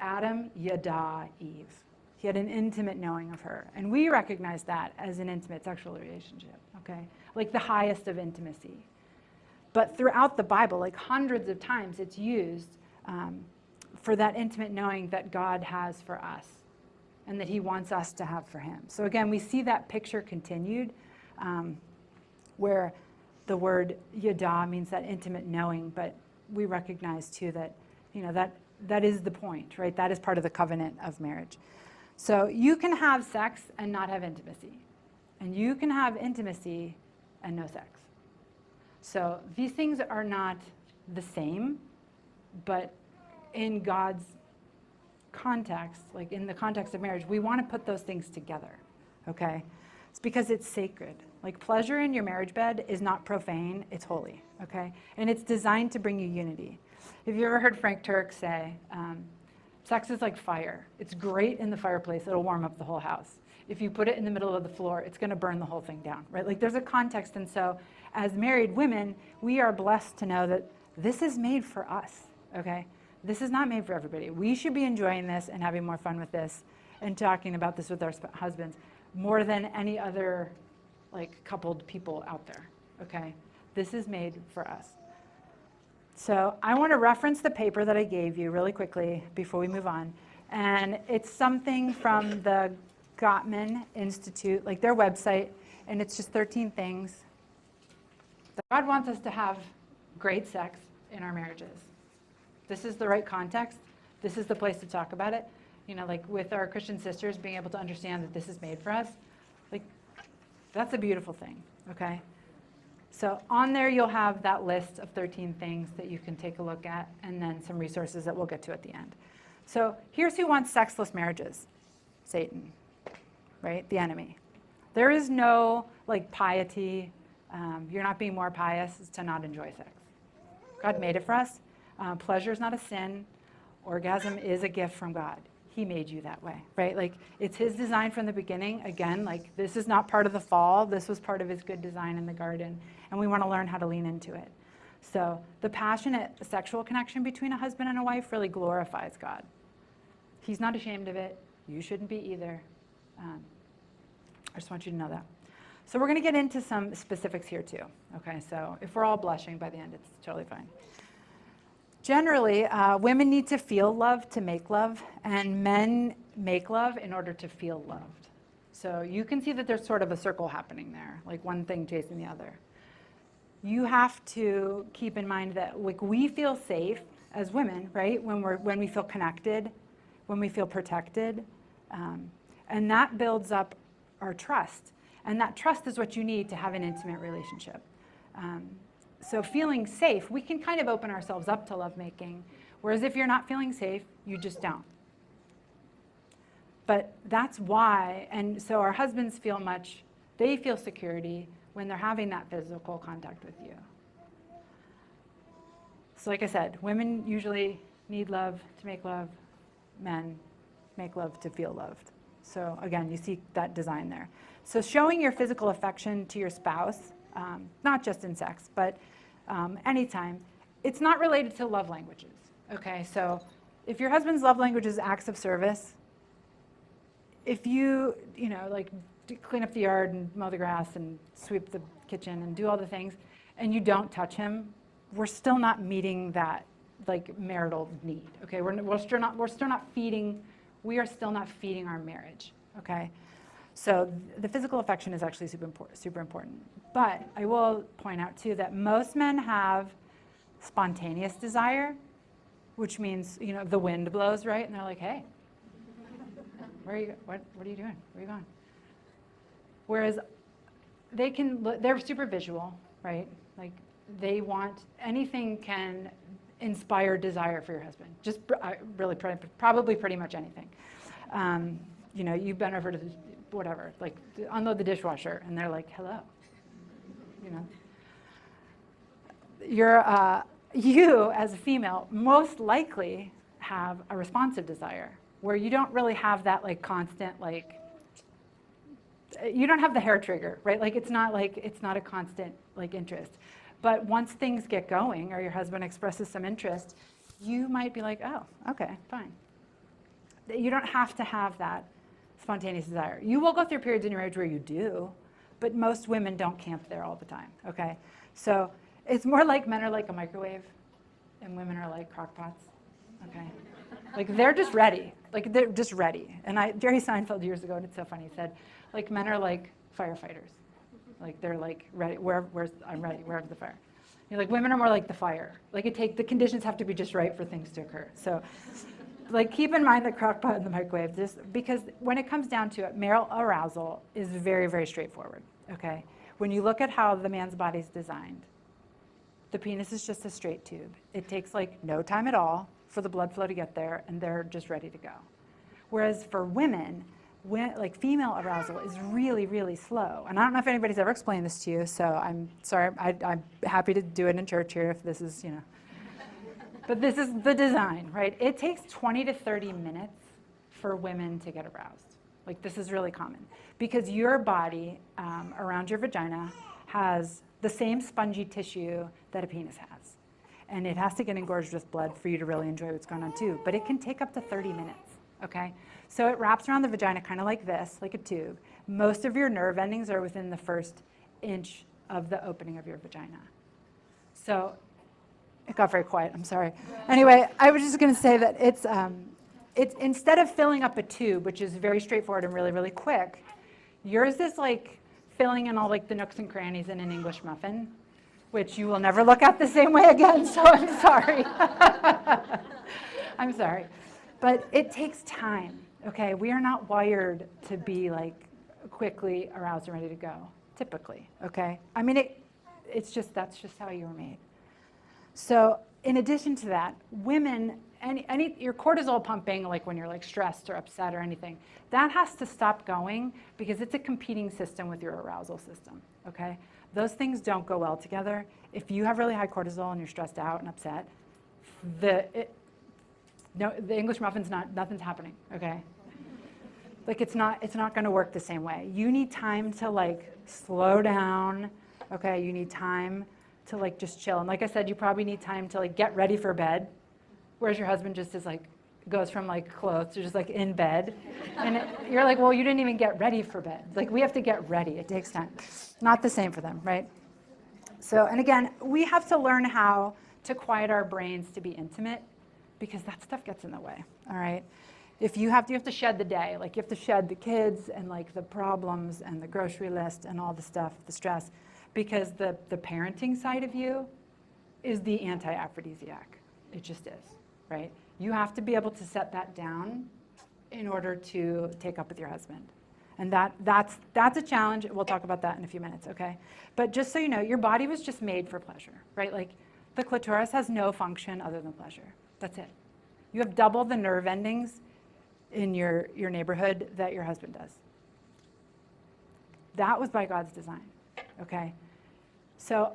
Adam yada Eve. He had an intimate knowing of her. And we recognize that as an intimate sexual relationship, okay? Like the highest of intimacy. But throughout the Bible, like hundreds of times, it's used for that intimate knowing that God has for us and that he wants us to have for him. So again, we see that picture continued where the word yada means that intimate knowing, but we recognize too that, that is the point, right? That is part of the covenant of marriage. So you can have sex and not have intimacy. And you can have intimacy and no sex. So these things are not the same, but in God's context, like in the context of marriage, we want to put those things together, okay? It's because it's sacred. Like pleasure in your marriage bed is not profane, it's holy, okay? And it's designed to bring you unity. Have you ever heard Frank Turek say, sex is like fire. It's great in the fireplace, it'll warm up the whole house. If you put it in the middle of the floor, it's gonna burn the whole thing down, right? Like there's a context, and so as married women, we are blessed to know that this is made for us, okay? This is not made for everybody. We should be enjoying this and having more fun with this and talking about this with our husbands more than any other like coupled people out there, okay? This is made for us. So I want to reference the paper that I gave you really quickly before we move on. And it's something from the Gottman Institute, like their website, and it's just 13 things that God wants us to have great sex in our marriages. This is the right context. This is the place to talk about it. Like with our Christian sisters, being able to understand that this is made for us, like that's a beautiful thing, okay? So on there, you'll have that list of 13 things that you can take a look at, and then some resources that we'll get to at the end. So here's who wants sexless marriages: Satan, right? The enemy. There is no like piety. You're not being more pious to not enjoy sex. God made it for us. Pleasure is not a sin. Orgasm is a gift from God. He made you that way, right? Like it's his design from the beginning. Again, like this is not part of the fall. This was part of his good design in the garden. And we want to learn how to lean into it. So the passionate sexual connection between a husband and a wife really glorifies God. He's not ashamed of it. You shouldn't be either. I just want you to know that. So we're going to get into some specifics here too. Okay, so if we're all blushing by the end, it's totally fine. Generally, women need to feel love to make love, and men make love in order to feel loved. So you can see that there's sort of a circle happening there, like one thing chasing the other. You have to keep in mind that like we feel safe as women, right? When we feel connected, when we feel protected, and that builds up our trust. And that trust is what you need to have an intimate relationship. So feeling safe, we can kind of open ourselves up to lovemaking, whereas if you're not feeling safe, you just don't. But that's why, and so our husbands they feel security when they're having that physical contact with you. So like I said, women usually need love to make love, men make love to feel loved. So again, you see that design there. So showing your physical affection to your spouse, not just in sex, but anytime, it's not related to love languages, okay? So if your husband's love language is acts of service, if you like clean up the yard and mow the grass and sweep the kitchen and do all the things, and you don't touch him, we're still not meeting that like marital need, okay? We are still not feeding our marriage, okay? So the physical affection is actually super important. But I will point out too that most men have spontaneous desire, which means, the wind blows, right? And they're like, hey, where are you, what are you doing? Where are you going? Whereas they're super visual, right? Like they want, anything can inspire desire for your husband. Just really probably pretty much anything. You've been over to whatever, like unload the dishwasher, and they're like, hello. You as a female most likely have a responsive desire where you don't really have that like constant, like, you don't have the hair trigger, right? Like it's not a constant like interest. But once things get going or your husband expresses some interest, you might be like, oh, okay, fine. You don't have to have that spontaneous desire. You will go through periods in your marriage where you do, but most women don't camp there all the time, okay? So it's more like men are like a microwave and women are like crock pots, okay? Like they're just ready, And Jerry Seinfeld years ago, and it's so funny, he said, like men are like firefighters. Like they're like ready, I'm ready, wherever the fire. Like women are more like the fire. Like the conditions have to be just right for things to occur. So like keep in mind the crock pot and the microwave, just because when it comes down to it, male arousal is very, very straightforward, okay? When you look at how the man's body is designed, the penis is just a straight tube. It takes like no time at all for the blood flow to get there, and they're just ready to go. Whereas for women, like female arousal is really, really slow. And I don't know if anybody's ever explained this to you, so I'm sorry. I'm happy to do it in church here if this is, But this is the design, right? It takes 20 to 30 minutes for women to get aroused. Like this is really common because your body around your vagina has the same spongy tissue that a penis has. And it has to get engorged with blood for you to really enjoy what's going on too. But it can take up to 30 minutes, okay? So it wraps around the vagina kind of like this, like a tube. Most of your nerve endings are within the first inch of the opening of your vagina. So it got very quiet, I'm sorry. Anyway, I was just gonna say that it's instead of filling up a tube, which is very straightforward and really, really quick, yours is like filling in all like the nooks and crannies in an English muffin, which you will never look at the same way again, so I'm sorry. I'm sorry. But it takes time, okay? We are not wired to be like quickly aroused and ready to go, typically, okay? I mean, that's just how you were made. So in addition to that, women, your cortisol pumping, like when you're like stressed or upset or anything, that has to stop going because it's a competing system with your arousal system, okay? Those things don't go well together. If you have really high cortisol and you're stressed out and upset, the English muffin's nothing's happening, okay? Like it's not gonna work the same way. You need time to like slow down, okay? You need time to like just chill. And like I said, you probably need time to like get ready for bed, whereas your husband just is like, goes from like clothes to just like in bed. And you're like, well, you didn't even get ready for bed. Like we have to get ready, it takes time. Not the same for them, right? So, and again, we have to learn how to quiet our brains to be intimate because that stuff gets in the way, all right? You have to shed the day, like you have to shed the kids and like the problems and the grocery list and all the stuff, the stress, because the parenting side of you is the anti-aphrodisiac. It just is, right? You have to be able to set that down in order to take up with your husband. And that's a challenge. We'll talk about that in a few minutes, okay? But just so you know, your body was just made for pleasure, right? Like the clitoris has no function other than pleasure. That's it. You have double the nerve endings in your neighborhood that your husband does. That was by God's design, okay? So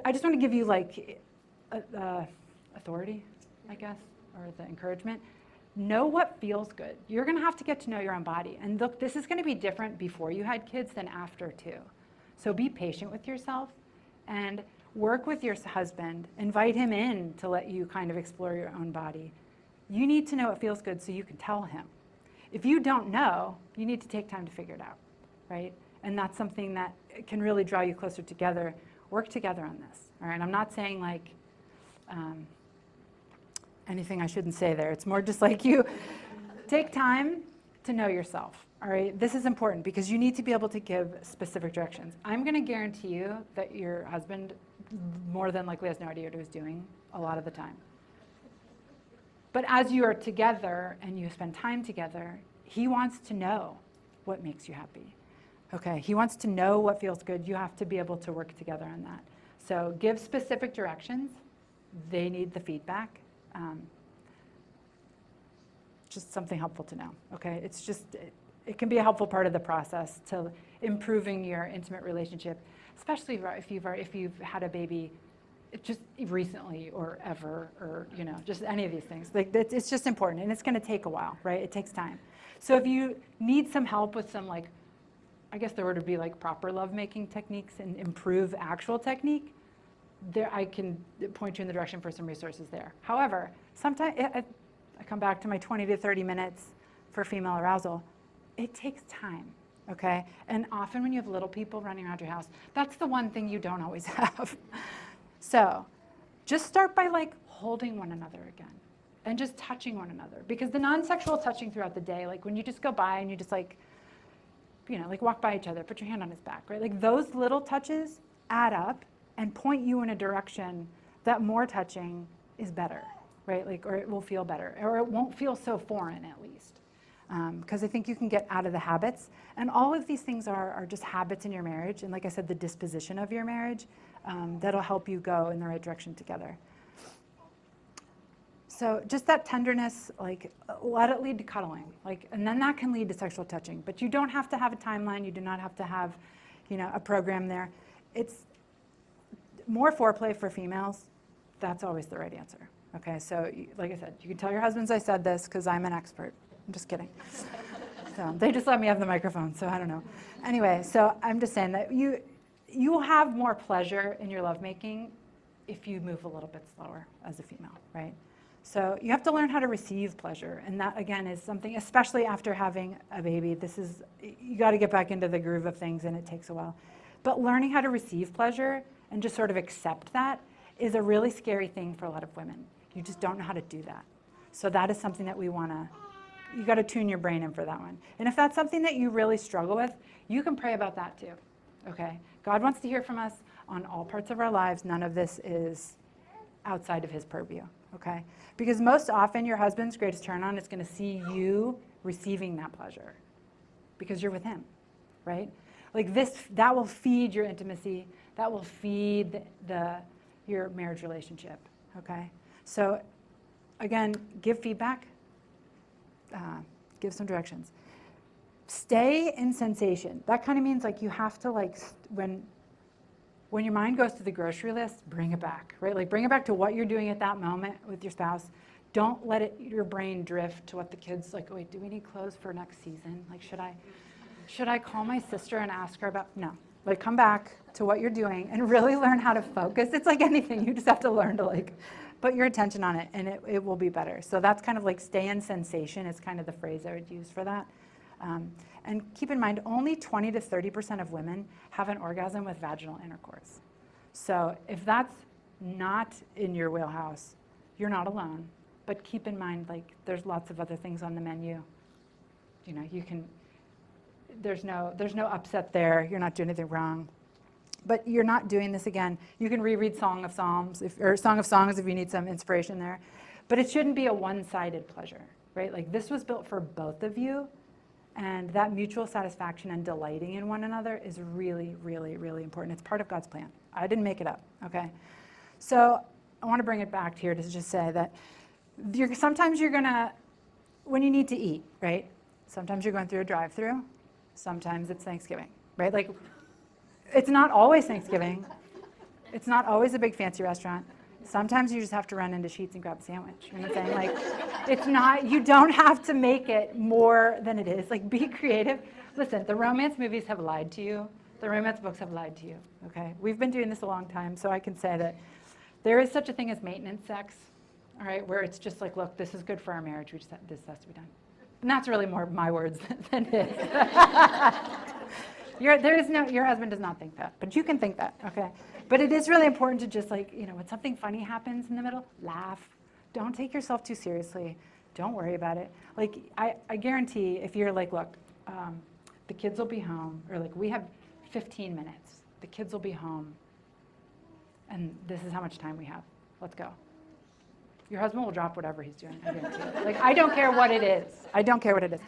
I just want to give you like authority, I guess, or the encouragement. Know what feels good. You're going to have to get to know your own body. And look, this is going to be different before you had kids than after too. So be patient with yourself and work with your husband. Invite him in to let you kind of explore your own body. You need to know what feels good so you can tell him. If you don't know, you need to take time to figure it out, right? And that's something that can really draw you closer together. Work together on this, all right? I'm not saying like anything I shouldn't say there. It's more just like you take time to know yourself, all right? This is important because you need to be able to give specific directions. I'm going to guarantee you that your husband more than likely has no idea what he's doing a lot of the time. But as you are together and you spend time together, he wants to know what makes you happy, Okay, he wants to know what feels good. You have to be able to work together on that. So give specific directions. They need the feedback. Just something helpful to know, okay? It's just, it can be a helpful part of the process to improving your intimate relationship, especially if you've had a baby just recently or ever, or just any of these things. Like it's just important, and it's going to take a while, right? It takes time. So if you need some help with some, like, I guess there were to be like proper lovemaking techniques and improve actual technique, there I can point you in the direction for some resources there. However, sometimes I come back to my 20 to 30 minutes for female arousal. It takes time, okay? And often when you have little people running around your house, that's the one thing you don't always have. So just start by like holding one another again and just touching one another. Because the non-sexual touching throughout the day, like when you just go by and you just like walk by each other, put your hand on his back, right? Like those little touches add up and point you in a direction that more touching is better, right? Like, or it will feel better, or it won't feel so foreign at least. Because I think you can get out of the habits. And all of these things are just habits in your marriage. And like I said, the disposition of your marriage, that'll help you go in the right direction together. So just that tenderness, like let it lead to cuddling, like, and then that can lead to sexual touching. But you don't have to have a timeline. You do not have to have, a program there. It's more foreplay for females. That's always the right answer. Okay, so like I said, you can tell your husbands I said this because I'm an expert. I'm just kidding. So they just let me have the microphone, so I don't know. Anyway, so I'm just saying that you will have more pleasure in your lovemaking if you move a little bit slower as a female, right? So you have to learn how to receive pleasure, and that again is something, especially after having a baby. You got to get back into the groove of things, and it takes a while. But learning how to receive pleasure and just sort of accept that is a really scary thing for a lot of women. You just don't know how to do that. So that is something that you got to tune your brain in for that one. And if that's something that you really struggle with, you can pray about that too, okay? God wants to hear from us on all parts of our lives. None of this is outside of his purview, okay? Because most often your husband's greatest turn on is going to see you receiving that pleasure because you're with him, right? Like that will feed your intimacy. That will feed your marriage relationship, okay? So again, give feedback, give some directions. Stay in sensation. That kind of means like you have to when your mind goes to the grocery list, bring it back, right? Like bring it back to what you're doing at that moment with your spouse. Don't let your brain drift to what the kids like, wait, do we need clothes for next season? Like, should I call my sister and ask her about, no. Like come back to what you're doing and really learn how to focus. It's like anything, you just have to learn to put your attention on it, and it will be better. So that's kind of like stay in sensation is kind of the phrase I would use for that. And keep in mind, only 20 to 30% of women have an orgasm with vaginal intercourse. So if that's not in your wheelhouse, you're not alone. But keep in mind, like there's lots of other things on the menu. There's no upset there. You're not doing anything wrong. But you're not doing this again. You can reread Song of Songs or Song of Songs if you need some inspiration there. But it shouldn't be a one-sided pleasure, right? Like this was built for both of you, and that mutual satisfaction and delighting in one another is really, really, really important. It's part of God's plan. I didn't make it up, okay? So I want to bring it back here to just say that sometimes you're gonna, when you need to eat, right? Sometimes you're going through a drive-through. Sometimes it's Thanksgiving, right? Like, it's not always Thanksgiving. It's not always a big fancy restaurant. Sometimes you just have to run into Sheetz and grab a sandwich. You know what I'm saying? Like, it's not, you don't have to make it more than it is. Like, be creative. Listen, the romance movies have lied to you. The romance books have lied to you, okay? We've been doing this a long time, so I can say that there is such a thing as maintenance sex, all right, where it's just like, look, this is good for our marriage. This has to be done. And that's really more my words than his. Your husband does not think that, but you can think that, okay? But it is really important to just when something funny happens in the middle, laugh. Don't take yourself too seriously. Don't worry about it. Like, I guarantee if you're like, look, the kids will be home, or like we have 15 minutes. The kids will be home, and this is how much time we have. Let's go. Your husband will drop whatever he's doing, I guarantee it. Like, I don't care what it is. I don't care what it is.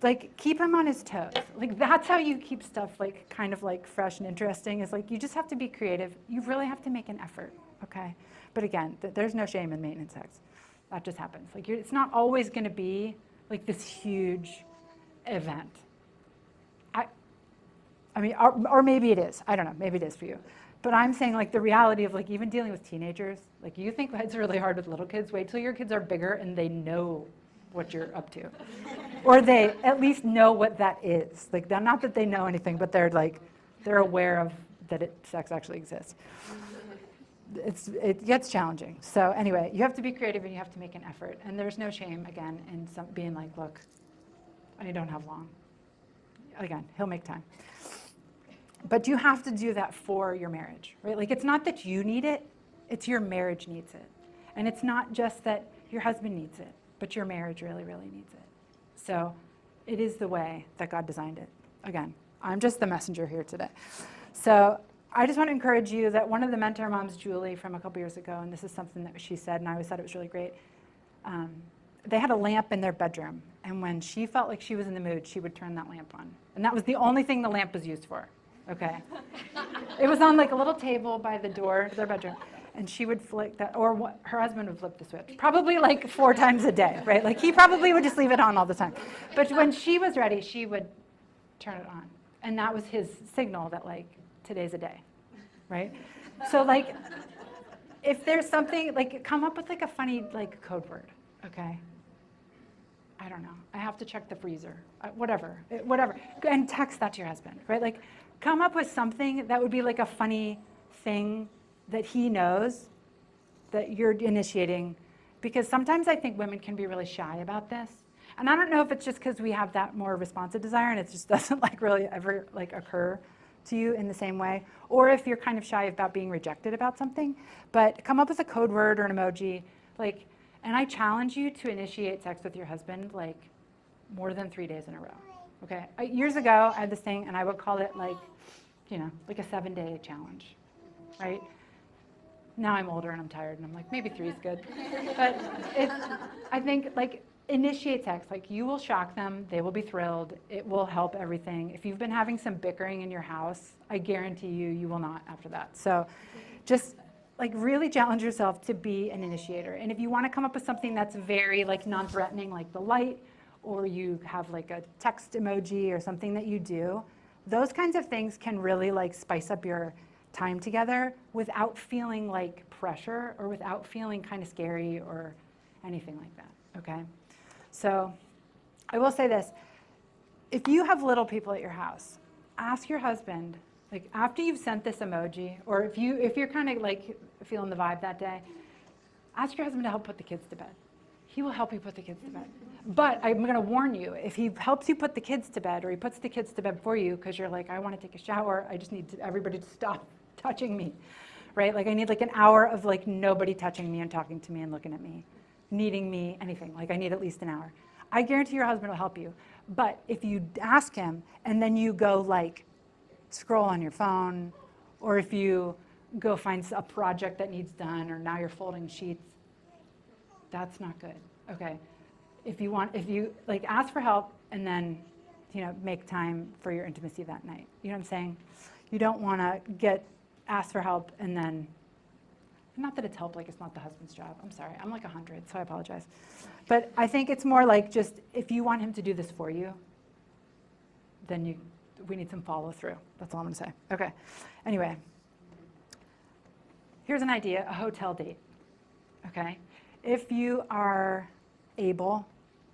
Like, keep him on his toes. Like, that's how you keep stuff like kind of like fresh and interesting, is like you just have to be creative. You really have to make an effort, okay? But again, there's no shame in maintenance sex. That just happens. Like, it's not always going to be like this huge event. I mean, or maybe it is. I don't know. Maybe it is for you. But I'm saying, like, the reality of like even dealing with teenagers. Like, you think it's really hard with little kids. Wait till your kids are bigger and they know what you're up to, or they at least know what that is. Like, they're not that they know anything, but they're aware of that sex actually exists. It gets challenging. So anyway, you have to be creative and you have to make an effort. And there's no shame, again, in being like, look, I don't have long. Again, he'll make time. But you have to do that for your marriage, right? Like, it's not that you need it, it's your marriage needs it. And it's not just that your husband needs it, but your marriage really, really needs it. So it is the way that God designed it. Again, I'm just the messenger here today. So I just want to encourage you that one of the mentor moms, Julie, from a couple years ago, and this is something that she said, and I always thought it was really great, they had a lamp in their bedroom. And when she felt like she was in the mood, she would turn that lamp on. And that was the only thing the lamp was used for. Okay. It was on like a little table by the door of their bedroom. And she would flick that, or her husband would flip the switch. Probably like 4 times a day, right? Like, he probably would just leave it on all the time. But when she was ready, she would turn it on. And that was his signal that, like, today's a day, right? So, like, if there's something, like, come up with like a funny, like, code word, okay? I don't know. I have to check the freezer. Whatever. And text that to your husband, right? Like, come up with something that would be like a funny thing that he knows that you're initiating. Because sometimes I think women can be really shy about this. And I don't know if it's just because we have that more responsive desire and it just doesn't like really ever like occur to you in the same way. Or if you're kind of shy about being rejected about something. But come up with a code word or an emoji. Like, and I challenge you to initiate sex with your husband like more than 3 days in a row. Okay? Years ago, I had this thing and I would call it like, you know, like a 7-day challenge, right? Now I'm older and I'm tired and I'm like, maybe 3 is good. But I think, like, initiate sex. Like, you will shock them. They will be thrilled. It will help everything. If you've been having some bickering in your house, I guarantee you will not after that. So just, like, really challenge yourself to be an initiator. And if you want to come up with something that's very, like, non-threatening, like the light, or you have, like, a text emoji or something that you do, those kinds of things can really, like, spice up your time together without feeling like pressure or without feeling kind of scary or anything like that, okay? So I will say this. If you have little people at your house, ask your husband, like, after you've sent this emoji, or if you're kind of like feeling the vibe that day, ask your husband to help put the kids to bed. He will help you put the kids to bed. But I'm going to warn you, if he helps you put the kids to bed, or he puts the kids to bed for you because you're like, I want to take a shower, I just need everybody to stop touching me, right? Like, I need like an hour of like nobody touching me and talking to me and looking at me, needing me, anything. Like, I need at least an hour. I guarantee your husband will help you. But if you ask him and then you go like scroll on your phone, or if you go find a project that needs done, or now you're folding sheets, that's not good, okay? If you like, ask for help and then, you know, make time for your intimacy that night. You know what I'm saying? You don't want to ask for help and then, not that it's help, like it's not the husband's job. I'm sorry, I'm like 100, so I apologize. But I think it's more like, just if you want him to do this for you, then we need some follow through. That's all I'm gonna say. Okay, anyway. Here's an idea, a hotel date, okay? If you are able,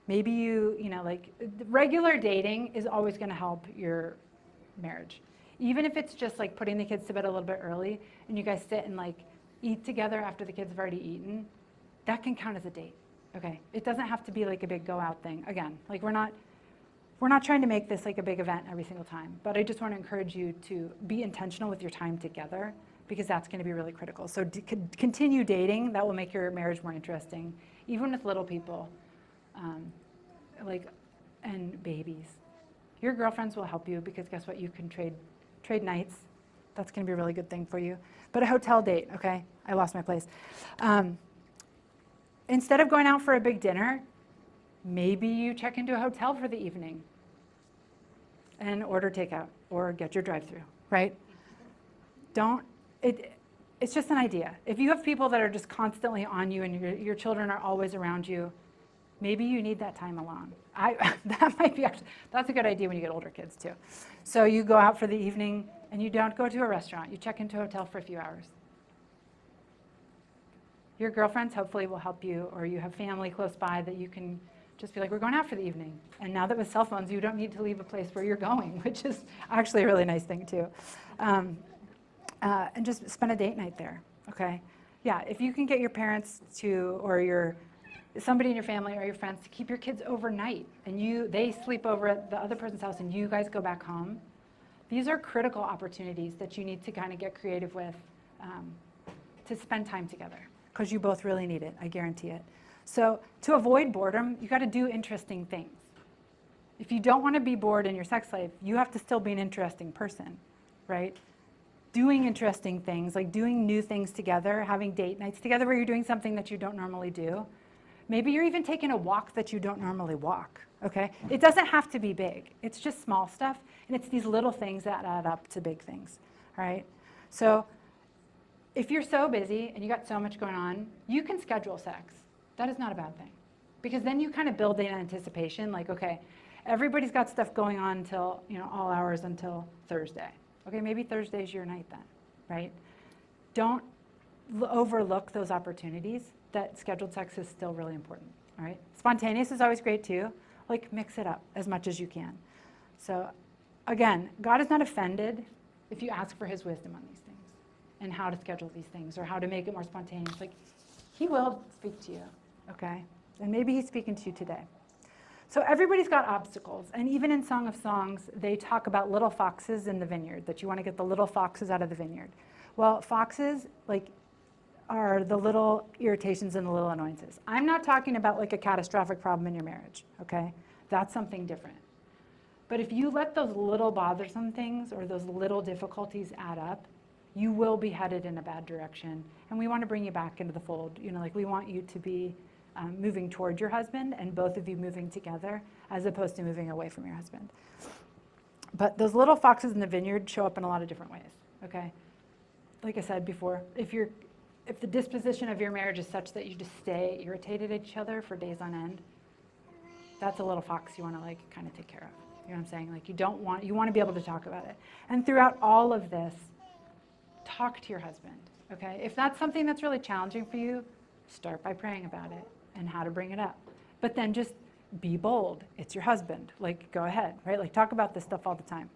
maybe you know, like, regular dating is always gonna help your marriage. Even if it's just like putting the kids to bed a little bit early and you guys sit and like eat together after the kids have already eaten, that can count as a date, okay? It doesn't have to be like a big go out thing. Again, like, we're not trying to make this like a big event every single time, but I just want to encourage you to be intentional with your time together, because that's going to be really critical. So continue dating. That will make your marriage more interesting, even with little people, and babies. Your girlfriends will help you, because guess what? You can trade nights. That's going to be a really good thing for you. But a hotel date, okay? I lost my place. Instead of going out for a big dinner, maybe you check into a hotel for the evening. and order takeout or get your drive-through, right? It's just an idea. If you have people that are just constantly on you and your children are always around you, maybe you need that time alone. That's a good idea when you get older kids too. So you go out for the evening and you don't go to a restaurant. You check into a hotel for a few hours. Your girlfriends hopefully will help you, or you have family close by that you can just be like, we're going out for the evening. And now that with cell phones, you don't need to leave a place where you're going, which is actually a really nice thing too. And just spend a date night there, okay? Yeah, if you can get your parents to, or somebody in your family or your friends to keep your kids overnight, and they sleep over at the other person's house and you guys go back home, these are critical opportunities that you need to kind of get creative with to spend time together, because you both really need it, I guarantee it. So to avoid boredom, you got to do interesting things. If you don't want to be bored in your sex life, you have to still be an interesting person, right? Doing interesting things, like doing new things together, having date nights together where you're doing something that you don't normally do. Maybe you're even taking a walk that you don't normally walk, okay? It doesn't have to be big. It's just small stuff, and it's these little things that add up to big things, all right? So if you're so busy and you got so much going on, you can schedule sex. That is not a bad thing, because then you kind of build in anticipation, like, okay, everybody's got stuff going on until, all hours until Thursday. Okay, maybe Thursday's your night then, right? Don't overlook those opportunities. That scheduled sex is still really important, all right? Spontaneous is always great too. Like, mix it up as much as you can. So again, God is not offended if you ask for his wisdom on these things and how to schedule these things or how to make it more spontaneous. Like, he will speak to you, okay? And maybe he's speaking to you today. So everybody's got obstacles. And even in Song of Songs, they talk about little foxes in the vineyard, that you want to get the little foxes out of the vineyard. Well, foxes, are the little irritations and the little annoyances. I'm not talking about a catastrophic problem in your marriage, okay? That's something different. But if you let those little bothersome things or those little difficulties add up, you will be headed in a bad direction. And we want to bring you back into the fold. We want you to be moving toward your husband and both of you moving together as opposed to moving away from your husband. But those little foxes in the vineyard show up in a lot of different ways, okay? Like I said before, if the disposition of your marriage is such that you just stay irritated at each other for days on end, that's a little fox you want to kind of take care of. You know what I'm saying? You want to be able to talk about it. And throughout all of this, talk to your husband, okay? If that's something that's really challenging for you, start by praying about it and how to bring it up. But then just be bold. It's your husband. Go ahead, right? Talk about this stuff all the time.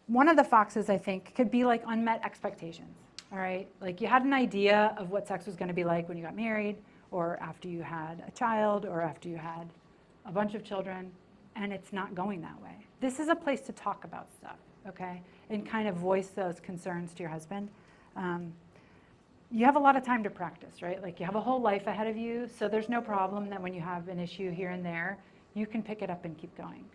One of the foxes, I think, could be unmet expectations. All right, you had an idea of what sex was going to be like when you got married, or after you had a child, or after you had a bunch of children, and it's not going that way. This is a place to talk about stuff, okay, and kind of voice those concerns to your husband. You have a lot of time to practice, right? You have a whole life ahead of you, so there's no problem that when you have an issue here and there, you can pick it up and keep going.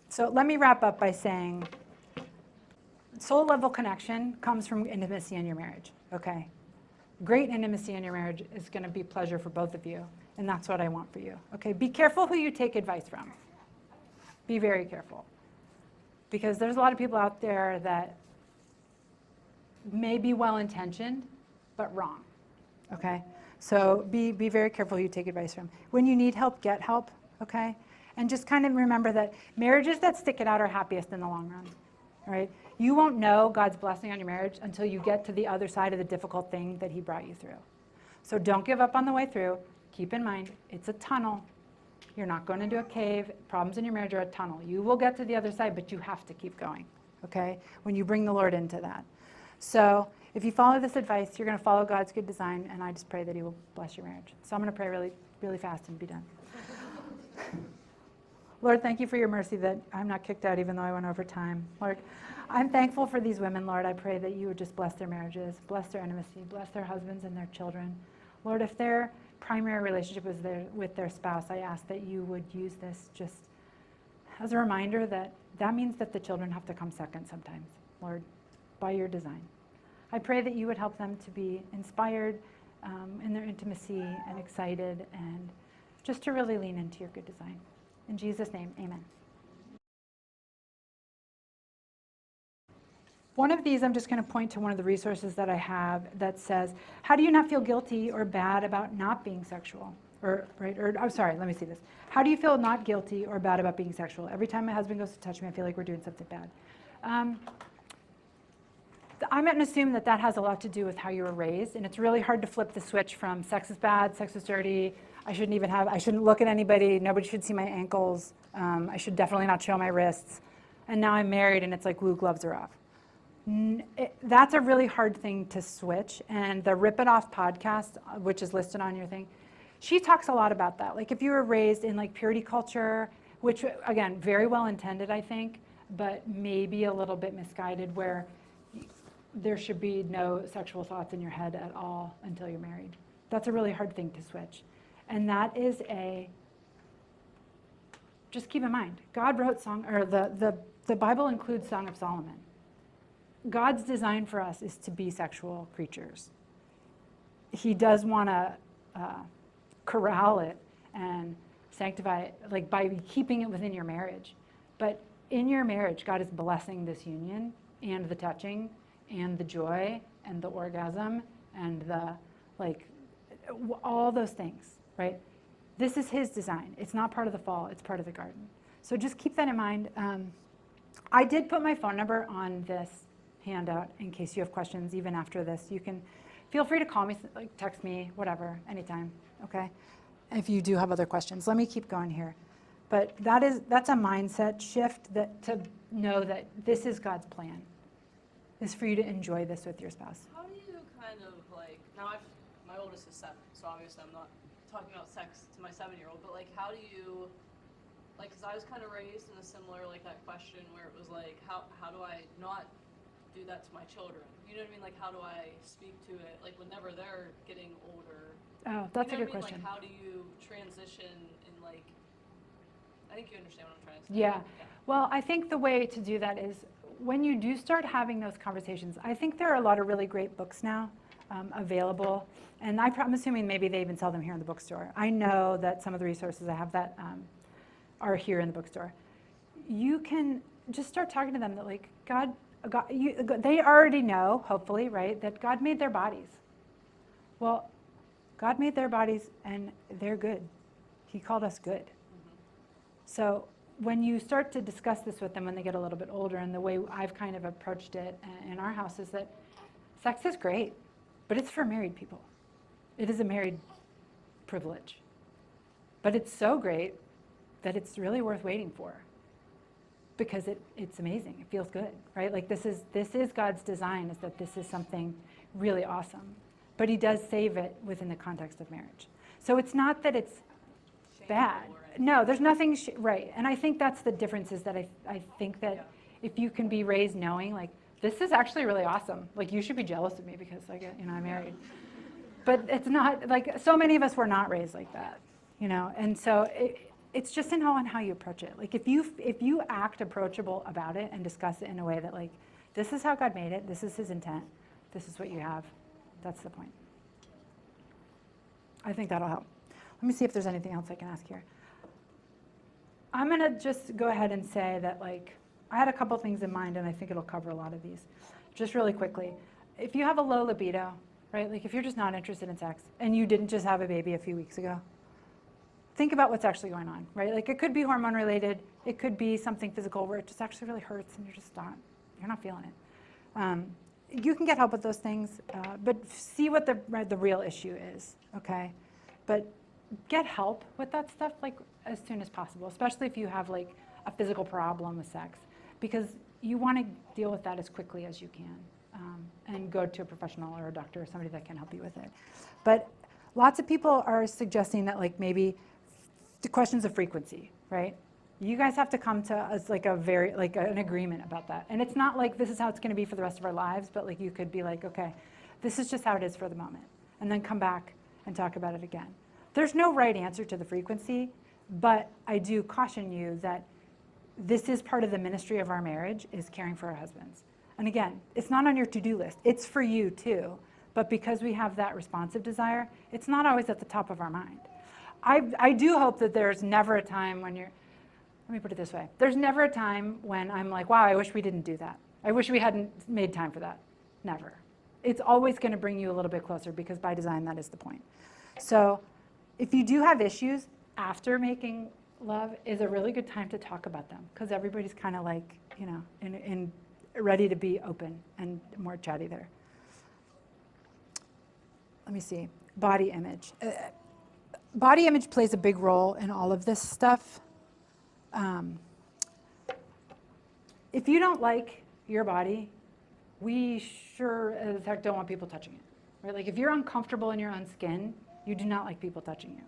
So let me wrap up by saying, soul level connection comes from intimacy in your marriage, okay? Great intimacy in your marriage is going to be pleasure for both of you, and that's what I want for you, okay? Be careful who you take advice from. Be very careful. Because there's a lot of people out there that may be well-intentioned, but wrong, okay? So be very careful who you take advice from. When you need help, get help, okay? And just kind of remember that marriages that stick it out are happiest in the long run, right? You won't know God's blessing on your marriage until you get to the other side of the difficult thing that he brought you through. So don't give up on the way through. Keep in mind, it's a tunnel. You're not going into a cave. Problems in your marriage are a tunnel. You will get to the other side, but you have to keep going, okay? When you bring the Lord into that. So if you follow this advice, you're going to follow God's good design, and I just pray that he will bless your marriage. So I'm going to pray really, really fast and be done. Lord, thank you for your mercy that I'm not kicked out even though I went over time. Lord, I'm thankful for these women, Lord. I pray that you would just bless their marriages, bless their intimacy, bless their husbands and their children. Lord, if their primary relationship is with their spouse, I ask that you would use this just as a reminder that means that the children have to come second sometimes, Lord, by your design. I pray that you would help them to be inspired in their intimacy and excited and just to really lean into your good design. In Jesus' name, amen. One of these, I'm just going to point to one of the resources that I have that says, how do you not feel guilty or bad about not being sexual? Or I'm sorry, let me see this. How do you feel not guilty or bad about being sexual? Every time my husband goes to touch me, I feel like we're doing something bad. I'm going to assume that that has a lot to do with how you were raised, and it's really hard to flip the switch from sex is bad, sex is dirty, I shouldn't look at anybody, nobody should see my ankles, I should definitely not show my wrists, and now I'm married and it's like, woo, gloves are off. That's a really hard thing to switch, and the Rip It Off podcast, which is listed on your thing, she talks a lot about that. Like if you were raised in like purity culture, which again, very well intended, I think, but maybe a little bit misguided, where there should be no sexual thoughts in your head at all until you're married. That's a really hard thing to switch. And that is just keep in mind, God wrote the Bible includes Song of Solomon. God's design for us is to be sexual creatures. He does want to corral it and sanctify it, like by keeping it within your marriage. But in your marriage, God is blessing this union and the touching and the joy and the orgasm and the all those things, right? This is his design. It's not part of the fall, it's part of the garden. So just keep that in mind. I did put my phone number on this handout in case you have questions even after this. You can feel free to call me, like text me, whatever, anytime, okay? If you do have other questions. Let me keep going here. But that's a mindset shift, that to know that this is God's plan, is for you to enjoy this with your spouse. How do you kind of now my oldest is 7, so obviously I'm not talking about sex to my 7-year-old, but how do you, because I was kind of raised in a similar, that question where it was how do I not do that to my children? You know what I mean? How do I speak to it, whenever they're getting older? Oh, that's a good what I mean? question. How do you transition in I think you understand what I'm trying to say. Yeah. Well, I think the way to do that is when you do start having those conversations, I think there are a lot of really great books now available. And I'm assuming maybe they even sell them here in the bookstore. I know that some of the resources I have that are here in the bookstore. You can just start talking to them that God, they already know, hopefully, right, that God made their bodies. Well, God made their bodies and they're good. He called us good. So when you start to discuss this with them when they get a little bit older, and the way I've kind of approached it in our house is that sex is great, but it's for married people. It is a married privilege. But it's so great that it's really worth waiting for, because it's amazing. It feels good, right? This is God's design, is that this is something really awesome. But he does save it within the context of marriage. So it's not that it's bad. No, there's nothing, right. And I think that's the difference, is that I think that if you can be raised knowing, this is actually really awesome. You should be jealous of me because I'm married. But it's not, so many of us were not raised like that, And so it's just in how you approach it. If you act approachable about it and discuss it in a way that this is how God made it, this is his intent, this is what you have, that's the point. I think that'll help. Let me see if there's anything else I can ask here. I'm going to just go ahead and say that I had a couple things in mind, and I think it'll cover a lot of these. Just really quickly, if you have a low libido, right, if you're just not interested in sex and you didn't just have a baby a few weeks ago, think about what's actually going on, right? It could be hormone related, it could be something physical where it just actually really hurts and you're not feeling it. You can get help with those things, but see what the real issue is, okay? But get help with that stuff as soon as possible, especially if you have a physical problem with sex, because you want to deal with that as quickly as you can, and go to a professional or a doctor or somebody that can help you with it. But lots of people are suggesting that maybe the questions of frequency, right? You guys have to come to us an agreement about that. And it's not this is how it's going to be for the rest of our lives, but you could be okay, this is just how it is for the moment, and then come back and talk about it again. There's no right answer to the frequency, but I do caution you that this is part of the ministry of our marriage, is caring for our husbands. And again, it's not on your to-do list. It's for you too. But because we have that responsive desire, it's not always at the top of our mind. I do hope that there's never a time when let me put it this way. There's never a time when I'm like, wow, I wish we didn't do that. I wish we hadn't made time for that. Never. It's always going to bring you a little bit closer because by design, that is the point. So if you do have issues after making love is a really good time to talk about them because everybody's kind of like, in ready to be open and more chatty there. Let me see. Body image. Body image plays a big role in all of this stuff. If you don't like your body, we sure as heck don't want people touching it. Right? Like if you're uncomfortable in your own skin, you do not like people touching you.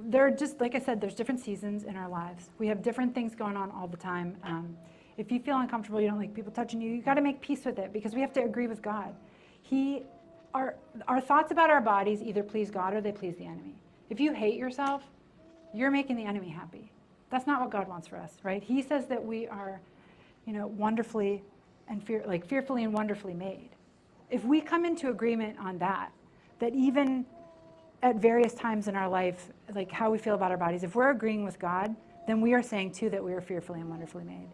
There are just, like I said, there's different seasons in our lives. We have different things going on all the time. If you feel uncomfortable, you don't like people touching you, you got to make peace with it because we have to agree with God. Our thoughts about our bodies either please God or they please the enemy. If you hate yourself, you're making the enemy happy. That's not what God wants for us, right? He says that we are, wonderfully and fearfully and wonderfully made. If we come into agreement on that even at various times in our life, like how we feel about our bodies, if we're agreeing with God, then we are saying too that we are fearfully and wonderfully made.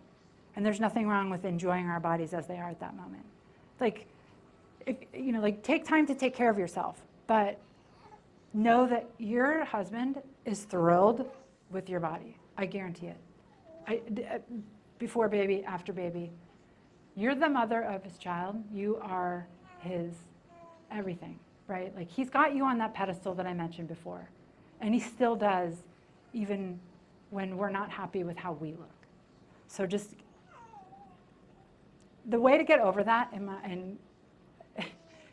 And there's nothing wrong with enjoying our bodies as they are at that moment. Take time to take care of yourself, but know that your husband is thrilled with your body. I guarantee it. Before baby, after baby. You're the mother of his child. You are his everything, right? Like he's got you on that pedestal that I mentioned before. And he still does, even when we're not happy with how we look. So just, the way to get over that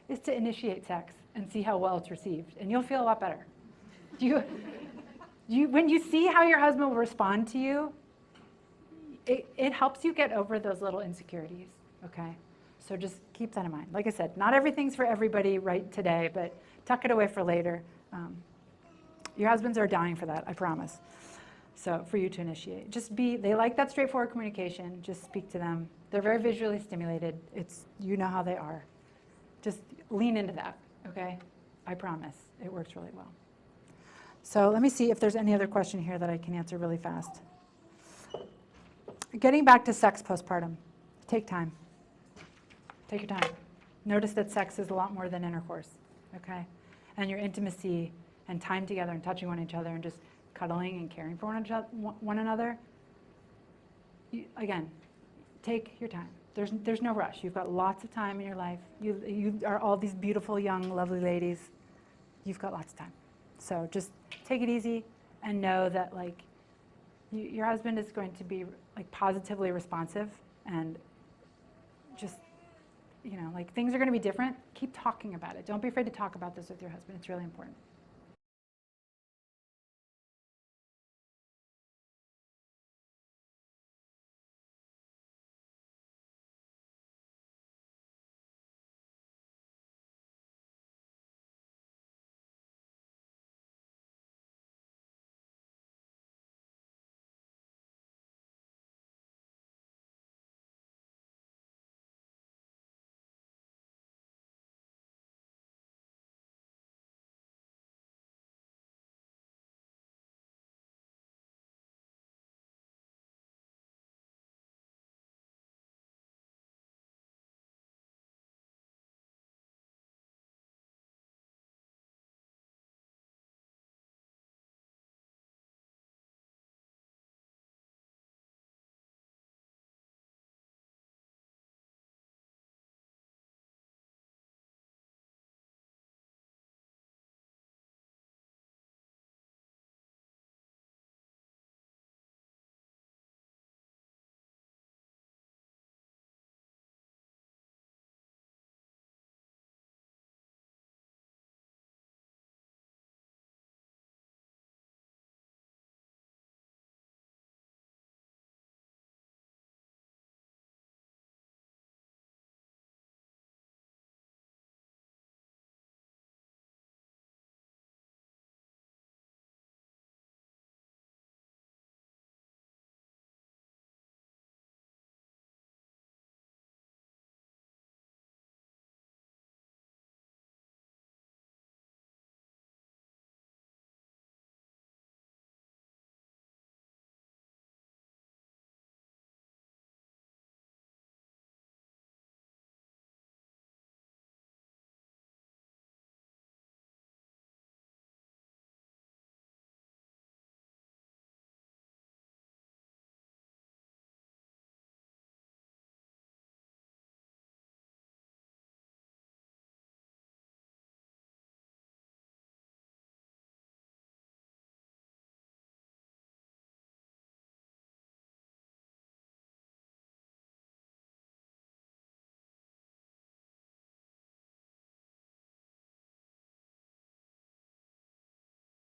is to initiate sex and see how well it's received. And you'll feel a lot better. When you see how your husband will respond to you, it helps you get over those little insecurities, okay? So just keep that in mind. Like I said, not everything's for everybody right today, but tuck it away for later. Your husbands are dying for that, I promise. So for you to initiate. They like that straightforward communication. Just speak to them. They're very visually stimulated. You know how they are. Just lean into that, okay? I promise. It works really well. So let me see if there's any other question here that I can answer really fast. Getting back to sex postpartum, take time. Take your time. Notice that sex is a lot more than intercourse, okay? And your intimacy and time together and touching one another and just cuddling and caring for one another. Again, take your time. There's no rush. You've got lots of time in your life. You are all these beautiful, young, lovely ladies. You've got lots of time. So just take it easy and know that your husband is going to be positively responsive and just, things are going to be different. Keep talking about it. Don't be afraid to talk about this with your husband. It's really important.